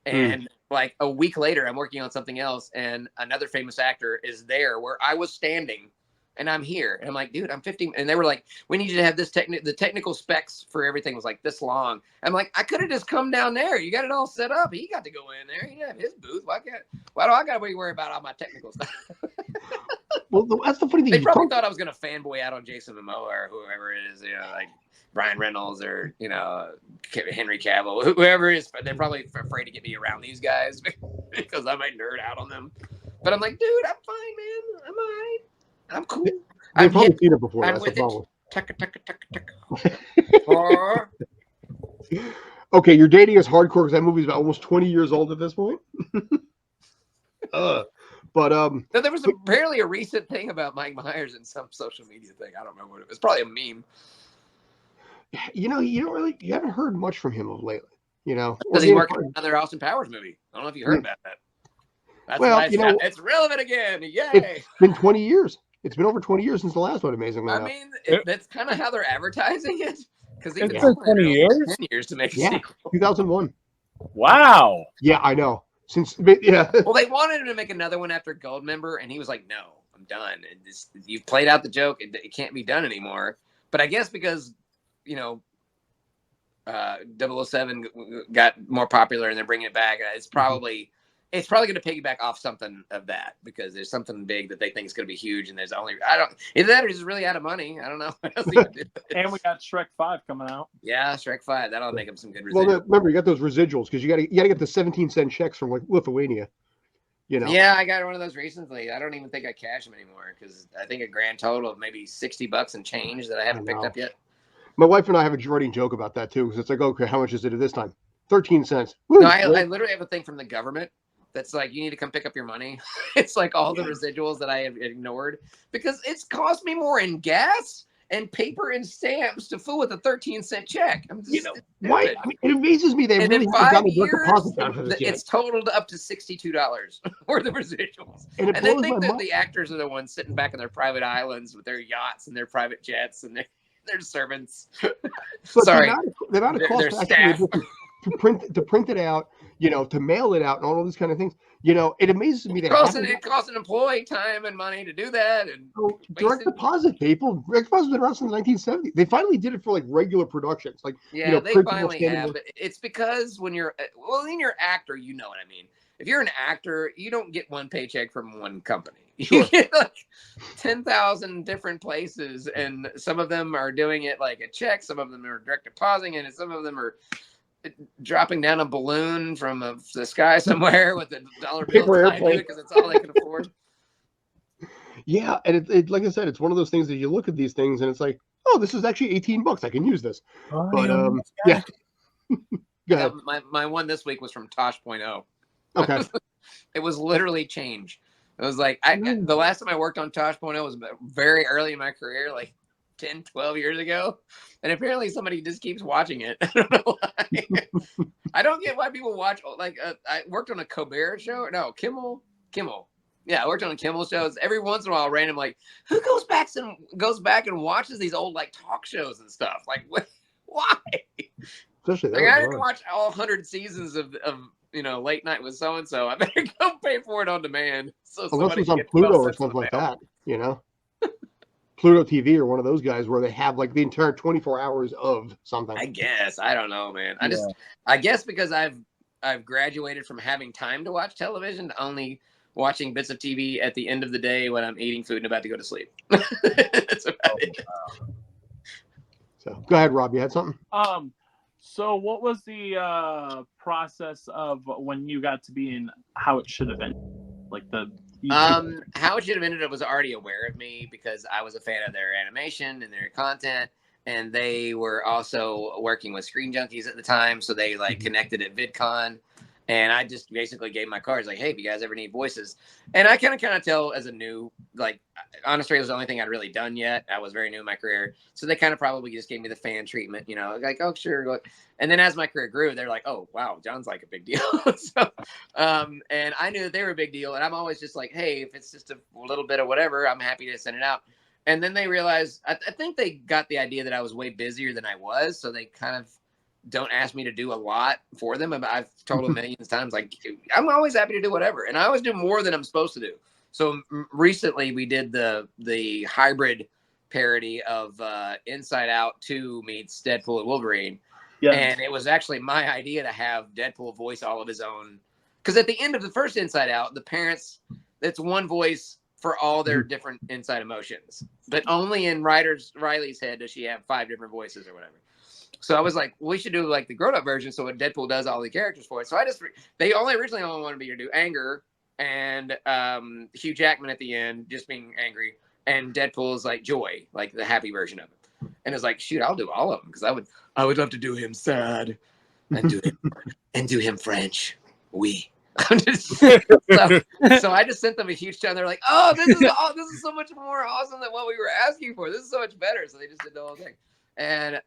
and like a week later, I'm working on something else, and another famous actor is there where I was standing, and I'm here, and I'm like, dude, I'm 15, and they were like, we need you to have this the technical specs for everything was like this long. I'm like, I could have just come down there. You got it all set up. He got to go in there. He have his booth. Why do I got to worry about all my technical stuff? Well, that's the funny thing. They probably thought I was going to fanboy out on Jason Momoa or whoever it is, you know, like Ryan Reynolds or, you know, Henry Cavill, whoever it is. They're probably afraid to get me around these guys because I might nerd out on them. But I'm like, dude, I'm fine, man. I'm all right. I'm cool. I've probably seen it before. I'm That's with the problem. Okay, you're dating us hardcore because that movie's about almost 20 years old at this point. But no, there was apparently a recent thing about Mike Myers in some social media thing. I don't remember what it was. Probably a meme. You know, you haven't heard much from him of lately. You know, because he's working on another Austin Powers movie. I don't know if you heard about that. That's Well, nice. you know, It's relevant again. Yay! it's been 20 years. It's been over 20 years since the last one. Amazingly I enough. mean, that's kind of how they're advertising it. Because they've been It's been planning 20 it over years? 10 years to make a Yeah, sequel. 2001. Wow. Yeah, I know. Since yeah, Well, they wanted him to make another one after Goldmember, and he was like, "No, I'm done. You've played out the joke. It can't be done anymore." But I guess because, you know, 007 got more popular and they're bringing it back, it's probably going to piggyback off something of that, because there's something big that they think is going to be huge, and there's only either that or he's really out of money. I don't know what else he can do. And we got Shrek 5 coming out. Yeah, Shrek 5. That'll make him some good well, residuals. remember you got those residuals because you got to get the 17-cent checks from like Lithuania. You know. Yeah, I got one of those recently. I don't even think I cash them anymore because I think a grand total of maybe $60 and change that I haven't picked up yet. My wife and I have a running joke about that too, because it's like, okay, how much is it this time? 13 cents. Woo, No, I literally have a thing from the government that's like, you need to come pick up your money. It's like all the residuals that I have ignored because it's cost me more in gas and paper and stamps to fool with a 13-cent check. I'm just, why? I mean, it amazes me they and really in haven't 5 gotten a direct years, deposit down for this yet. it's totaled up to $62 worth of residuals. And it And they blows think my that mind. the actors are the ones sitting back in their private islands with their yachts and their private jets and their servants. But Sorry, the amount of their cost staff. to print it out, you know, to mail it out, and all of these kind of things. You know, it amazes me It that costs an employee time and money to do that. And direct deposit people. Direct deposit been around since the 1970s. They finally did it for like regular productions, like yeah, you know, they printable finally standing have. work. But it's because when you're an actor, you know what I mean. If you're an actor, you don't get one paycheck from one company. Sure. You get like 10,000 different places, and some of them are doing it like a check. Some of them are direct depositing it, and some of them are dropping down a balloon from the sky somewhere with a dollar bill Paper tied to it because it's all they can afford. Yeah, and it like I said, it's one of those things that you look at these things and it's like, oh, this is actually $18. I can use this. But yeah. Go ahead. My one this week was from Tosh.0. Okay. It was literally change. It was like the last time I worked on Tosh.0 was very early in my career, like 10, 12 years ago. And apparently somebody just keeps watching it. I don't know why. I don't get why people watch, like, I worked on a Colbert show. No, Kimmel. Yeah, I worked on Kimmel shows. Every once in a while, random, like, who goes back and watches these old, like, talk shows and stuff? Like, why? Especially Like, I didn't watch all 100 seasons of you know, Late Night with so-and-so. I better go pay for it on demand. So unless it's on Pluto or something like that, you know? Pluto TV or one of those guys where they have like the entire 24 hours of something. I guess. I don't know, man. I guess because I've graduated from having time to watch television to only watching bits of TV at the end of the day when I'm eating food and about to go to sleep. That's about it. So go ahead, Rob. You had something? So what was the process of when you got to be in How It Should Have Been? Like the How It Should Have Ended Up was already aware of me because I was a fan of their animation and their content, and they were also working with Screen Junkies at the time, so they like connected at VidCon, and I just basically gave my cards like, hey, if you guys ever need voices. And I kind of tell as a new, like, Honest Trail was the only thing I'd really done yet. I was very new in my career, so they kind of probably just gave me the fan treatment, you know, like, oh, sure. And then as my career grew, they're like, oh, wow, John's like a big deal. So, and I knew that they were a big deal, and I'm always just like, hey, if it's just a little bit of whatever, I'm happy to send it out. And then they realized, I think they got the idea that I was way busier than I was, so they kind of don't ask me to do a lot for them. I've told them millions of times, like, I'm always happy to do whatever, and I always do more than I'm supposed to do. So recently we did the hybrid parody of Inside Out 2 meets Deadpool and Wolverine. Yeah. And it was actually my idea to have Deadpool voice all of his own. Because at the end of the first Inside Out, the parents, it's one voice for all their different inside emotions. But only in Riley's head does she have 5 different voices or whatever. So I was like, we should do like the grown-up version so what Deadpool does all the characters for it. So they originally only wanted me to do anger and Hugh Jackman at the end just being angry, and Deadpool's like joy, like the happy version of it. And it's like, shoot, I'll do all of them because I would love to do him sad and do him French. Oui. So I just sent them a huge challenge. They're like, oh, this is so much more awesome than what we were asking for. This is so much better. So they just did the whole thing. And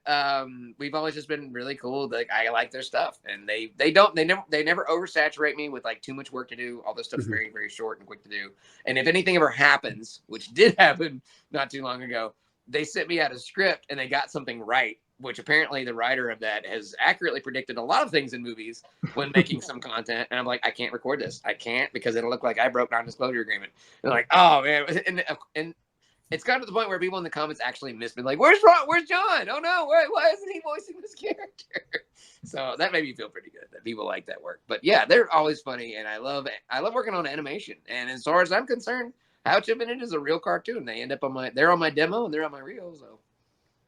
we've always just been really cool. Like I like their stuff, and they never oversaturate me with like too much work to do. All this stuff's very, very short and quick to do. And if anything ever happens, which did happen not too long ago, they sent me out a script and they got something right, which apparently the writer of that has accurately predicted a lot of things in movies when making some content. And I'm like, I can't record this. I can't, because it'll look like I broke non-disclosure agreement. And they're like, oh man. And it's gotten to the point where people in the comments actually miss me. Like, where's John? Oh no, why isn't he voicing this character? So that made me feel pretty good that people like that work. But yeah, they're always funny, and I love working on animation. And as far as I'm concerned, How Chip in It is a real cartoon. They end up they're on my demo and they're on my reel. So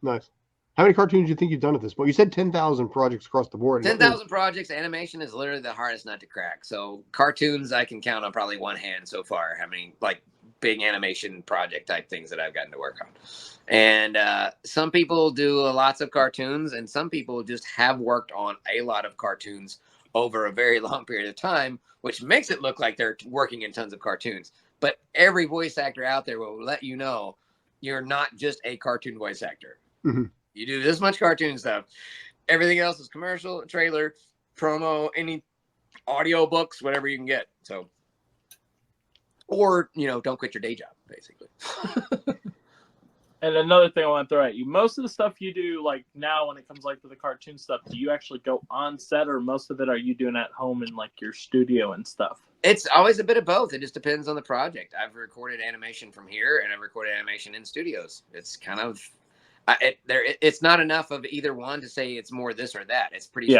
nice. How many cartoons do you think you've done at this point? You said 10,000 projects across the board. 10,000 projects. Animation is literally the hardest nut to crack. So cartoons, I can count on probably one hand so far how many like big animation project type things that I've gotten to work on. And some people do lots of cartoons, and some people just have worked on a lot of cartoons over a very long period of time, which makes it look like they're working in tons of cartoons. But every voice actor out there will let you know you're not just a cartoon voice actor. Mm-hmm. You do this much cartoon stuff. Everything else is commercial, trailer, promo, any audio books, whatever you can get. So, or, don't quit your day job, basically. And another thing I want to throw at you, most of the stuff you do, like now when it comes like to the cartoon stuff, do you actually go on set, or most of it are you doing at home in like your studio and stuff? It's always a bit of both. It just depends on the project. I've recorded animation from here, and I've recorded animation in studios. It's kind of, it's not enough of either one to say it's more this or that. It's pretty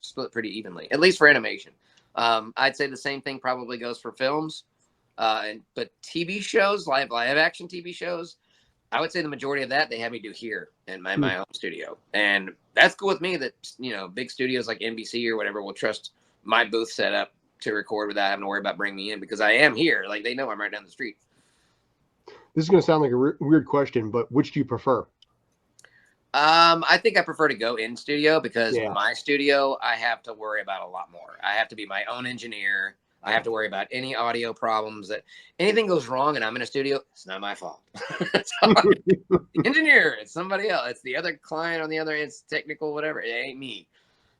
split pretty evenly, at least for animation. I'd say the same thing probably goes for films. But TV shows, live action TV shows, I would say the majority of that they have me do here in my own studio. And that's cool with me that, big studios like NBC or whatever will trust my booth setup to record without having to worry about bringing me in, because I am here. Like, they know I'm right down the street. This is going to sound like a weird question, but which do you prefer? I think I prefer to go in studio, because my studio, I have to worry about a lot more. I have to be my own engineer. I have to worry about any audio problems. That anything goes wrong and I'm in a studio, it's not my fault. It's the engineer, it's somebody else. It's the other client on the other end. It's technical, whatever. It ain't me,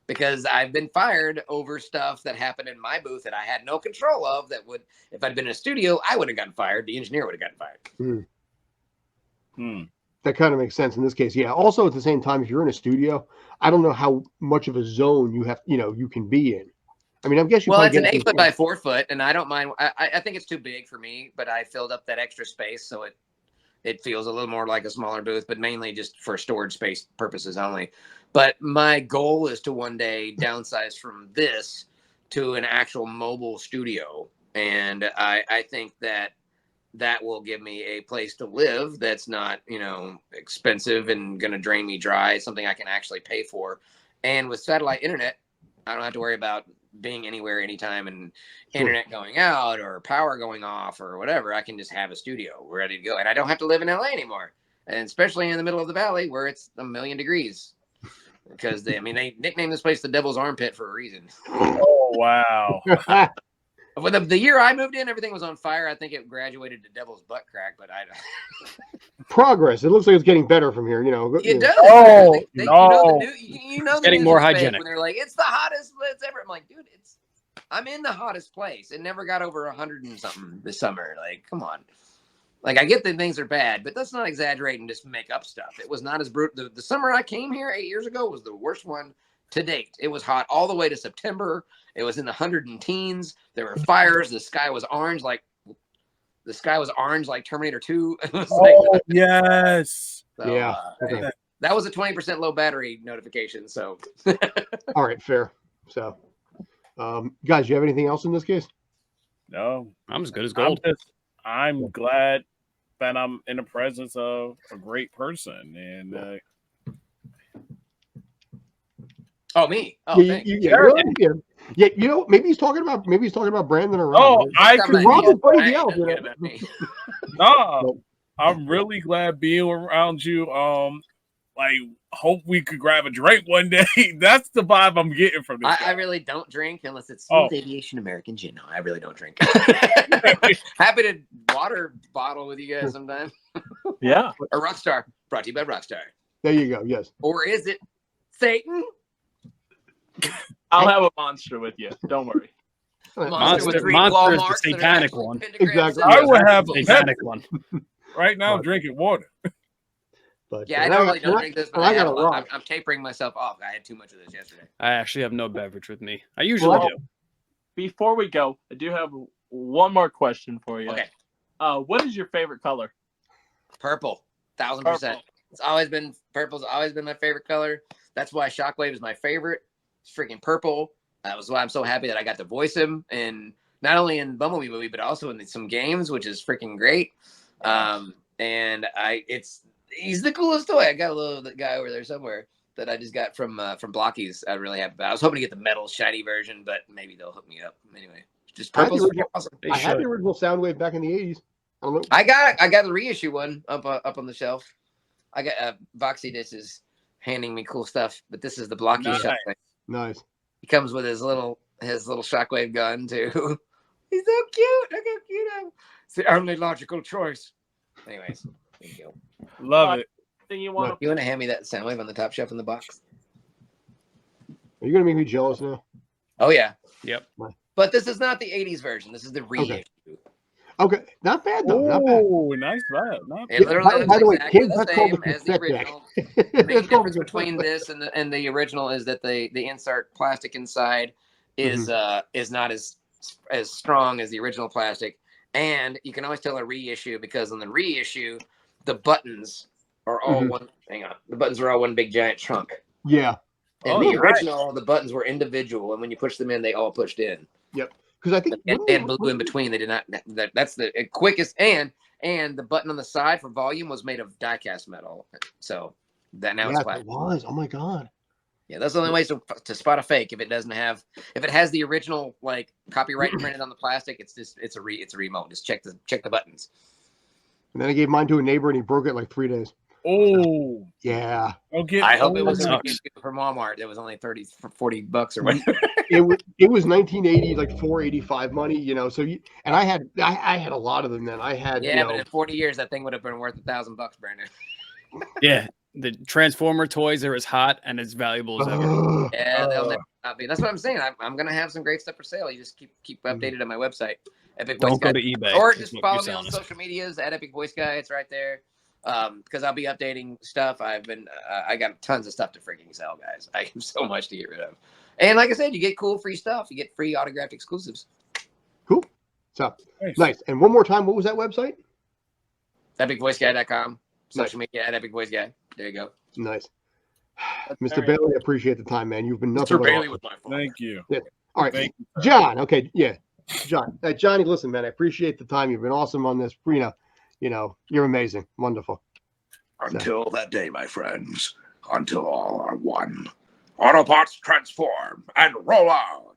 because I've been fired over stuff that happened in my booth that I had no control of. That would, if I'd been in a studio, I would have gotten fired. The engineer would have gotten fired. That kind of makes sense in this case. Yeah. Also, at the same time, if you're in a studio, I don't know how much of a zone you have, you can be in. I mean, I guess you. Well, it's an 8 foot by 4 foot, and I don't mind. I think it's too big for me, but I filled up that extra space, so it feels a little more like a smaller booth, but mainly just for storage space purposes only. But my goal is to one day downsize from this to an actual mobile studio, and I think that will give me a place to live that's not, expensive and going to drain me dry. It's something I can actually pay for, and with satellite internet, I don't have to worry about being anywhere anytime and internet going out or power going off or whatever. I can just have a studio ready to go, and I don't have to live in LA anymore, and especially in the middle of the valley where it's 1,000,000 degrees, because they nicknamed this place the Devil's Armpit for a reason. Oh wow. Well, the year I moved in, everything was on fire. I think it graduated to Devil's Butt Crack, but progress. It looks like it's getting better from here. It does. Oh, it's getting more hygienic. When they're like, it's the hottest place ever. I'm like, dude, I'm in the hottest place. It never got over 100 and something this summer. Like, come on. Like, I get that things are bad, but let's not exaggerate and just make up stuff. It was not as brutal. The summer I came here 8 years ago was the worst one to date. It was hot all the way to September. It was in the 110s. There were fires. The sky was orange like Terminator 2. It was yes. So, yeah. That was a 20% low battery notification. So, all right, fair. So, guys, you have anything else in this case? No, I'm as good as gold. I'm glad that I'm in the presence of a great person, and me. Yeah, maybe he's talking about Brandon or Rob. I could. Rob is somebody else. No, I'm really glad being around you. Hope we could grab a drink one day. That's the vibe I'm getting from this. I really don't drink unless it's Smooth Aviation American Gin. No, I really don't drink. Happy to water bottle with you guys sometime. Yeah. A Rockstar, brought to you by Rockstar. There you go. Yes. Or is it Satan? I'll have a monster with you. Don't worry. Monster with three Monster claw is the marks that are satanic actually one. pentagrams Exactly. in I it. would have a Satanic pepper. one. Right now, I'm Right. drinking water. But Yeah, I and normally and don't drink this, but and I got have a a lot. rock. I'm tapering myself off. I had too much of this yesterday. I actually have no beverage with me. I usually Well, do. Before we go, I do have one more question for you. Okay. What is your favorite color? Purple, 1000%. It's always been purple's always been my favorite color. That's why Shockwave is my favorite. It's freaking purple. That was why I'm so happy that I got to voice him, and not only in Bumblebee movie, but also in some games, which is freaking great. And he's the coolest toy. I got a little guy over there somewhere that I just got from Blockies. I'm really happy about. I was hoping to get the metal shiny version, but maybe they'll hook me up. Anyway, just I had the purple's original- awesome. They I had the should. original Soundwave back in the 80s. I don't know. I got the reissue one up on the shelf. I got Voxy Dish is handing me cool stuff, but this is the blocky Nice. Shockwave. Nice. He comes with his little Shockwave gun too. He's so cute. Look how cute I am. It's the only logical choice. Anyways, there you go. Love it. Thing you want? You want to hand me that Soundwave on the top shelf in the box? Are you gonna make me jealous now? Oh yeah. Yep. But this is not the '80s version. This is the reissue. Okay, not bad though. Not bad. Oh, nice vibe. Not It literally By the way, looks exactly kids, the that's called same the as the cassette deck. original. The main That's called difference the between this and the original is that the insert plastic inside is not as strong as the original plastic, and you can always tell a reissue because on the reissue the buttons are all one. Hang on, the buttons are all one big giant chunk. Yeah, And Oh, the nice. original, the buttons were individual, and when you push them in, they all pushed in. because I think And they had blue in between. They did not. That's the quickest. And the button on the side for volume was made of die-cast metal. So that now it's Yes, plastic. it was. Oh my god. Yeah, that's the only way to spot a fake. If it has the original like copyright printed on the plastic, it's a remote. Just check the buttons. And then I gave mine to a neighbor, and he broke it in like 3 days. Oh, Yeah, okay. I hope it was That sucks. from Walmart. It was only $40 or whatever. it was 1980, like 485 money, you know. So and I had a lot of them then. I had Yeah, you but know, in 40 years, that thing would have been worth $1,000, Brandon. Yeah. The Transformer toys are as hot and as valuable as ever. ugh. Yeah, they'll never not be. That's what I'm saying. I'm gonna have some great stuff for sale. You just keep updated on my website, Epic Voice Don't go Guy, to eBay. or is just what follow you're me on telling us. social medias at Epic Voice Guy. It's right there. Because I'll be updating stuff. I got tons of stuff to freaking sell, guys. I have so much to get rid of. And like I said, you get cool free stuff. You get free autographed exclusives. Cool. So nice. And one more time, what was that website? EpicVoiceGuy.com. Social media at Epic Voice Guy. There you go. Nice. Mr. Bailey, I appreciate the time, man. You've been nothing Mr. but Bailey awesome. was my fault. Thank you. All right, Thank you. John. Okay, yeah, John. Johnny, listen, man. I appreciate the time. You've been awesome on this. You know, you're amazing. Wonderful. Until that day, my friends, until all are one. Autobots transform and roll out.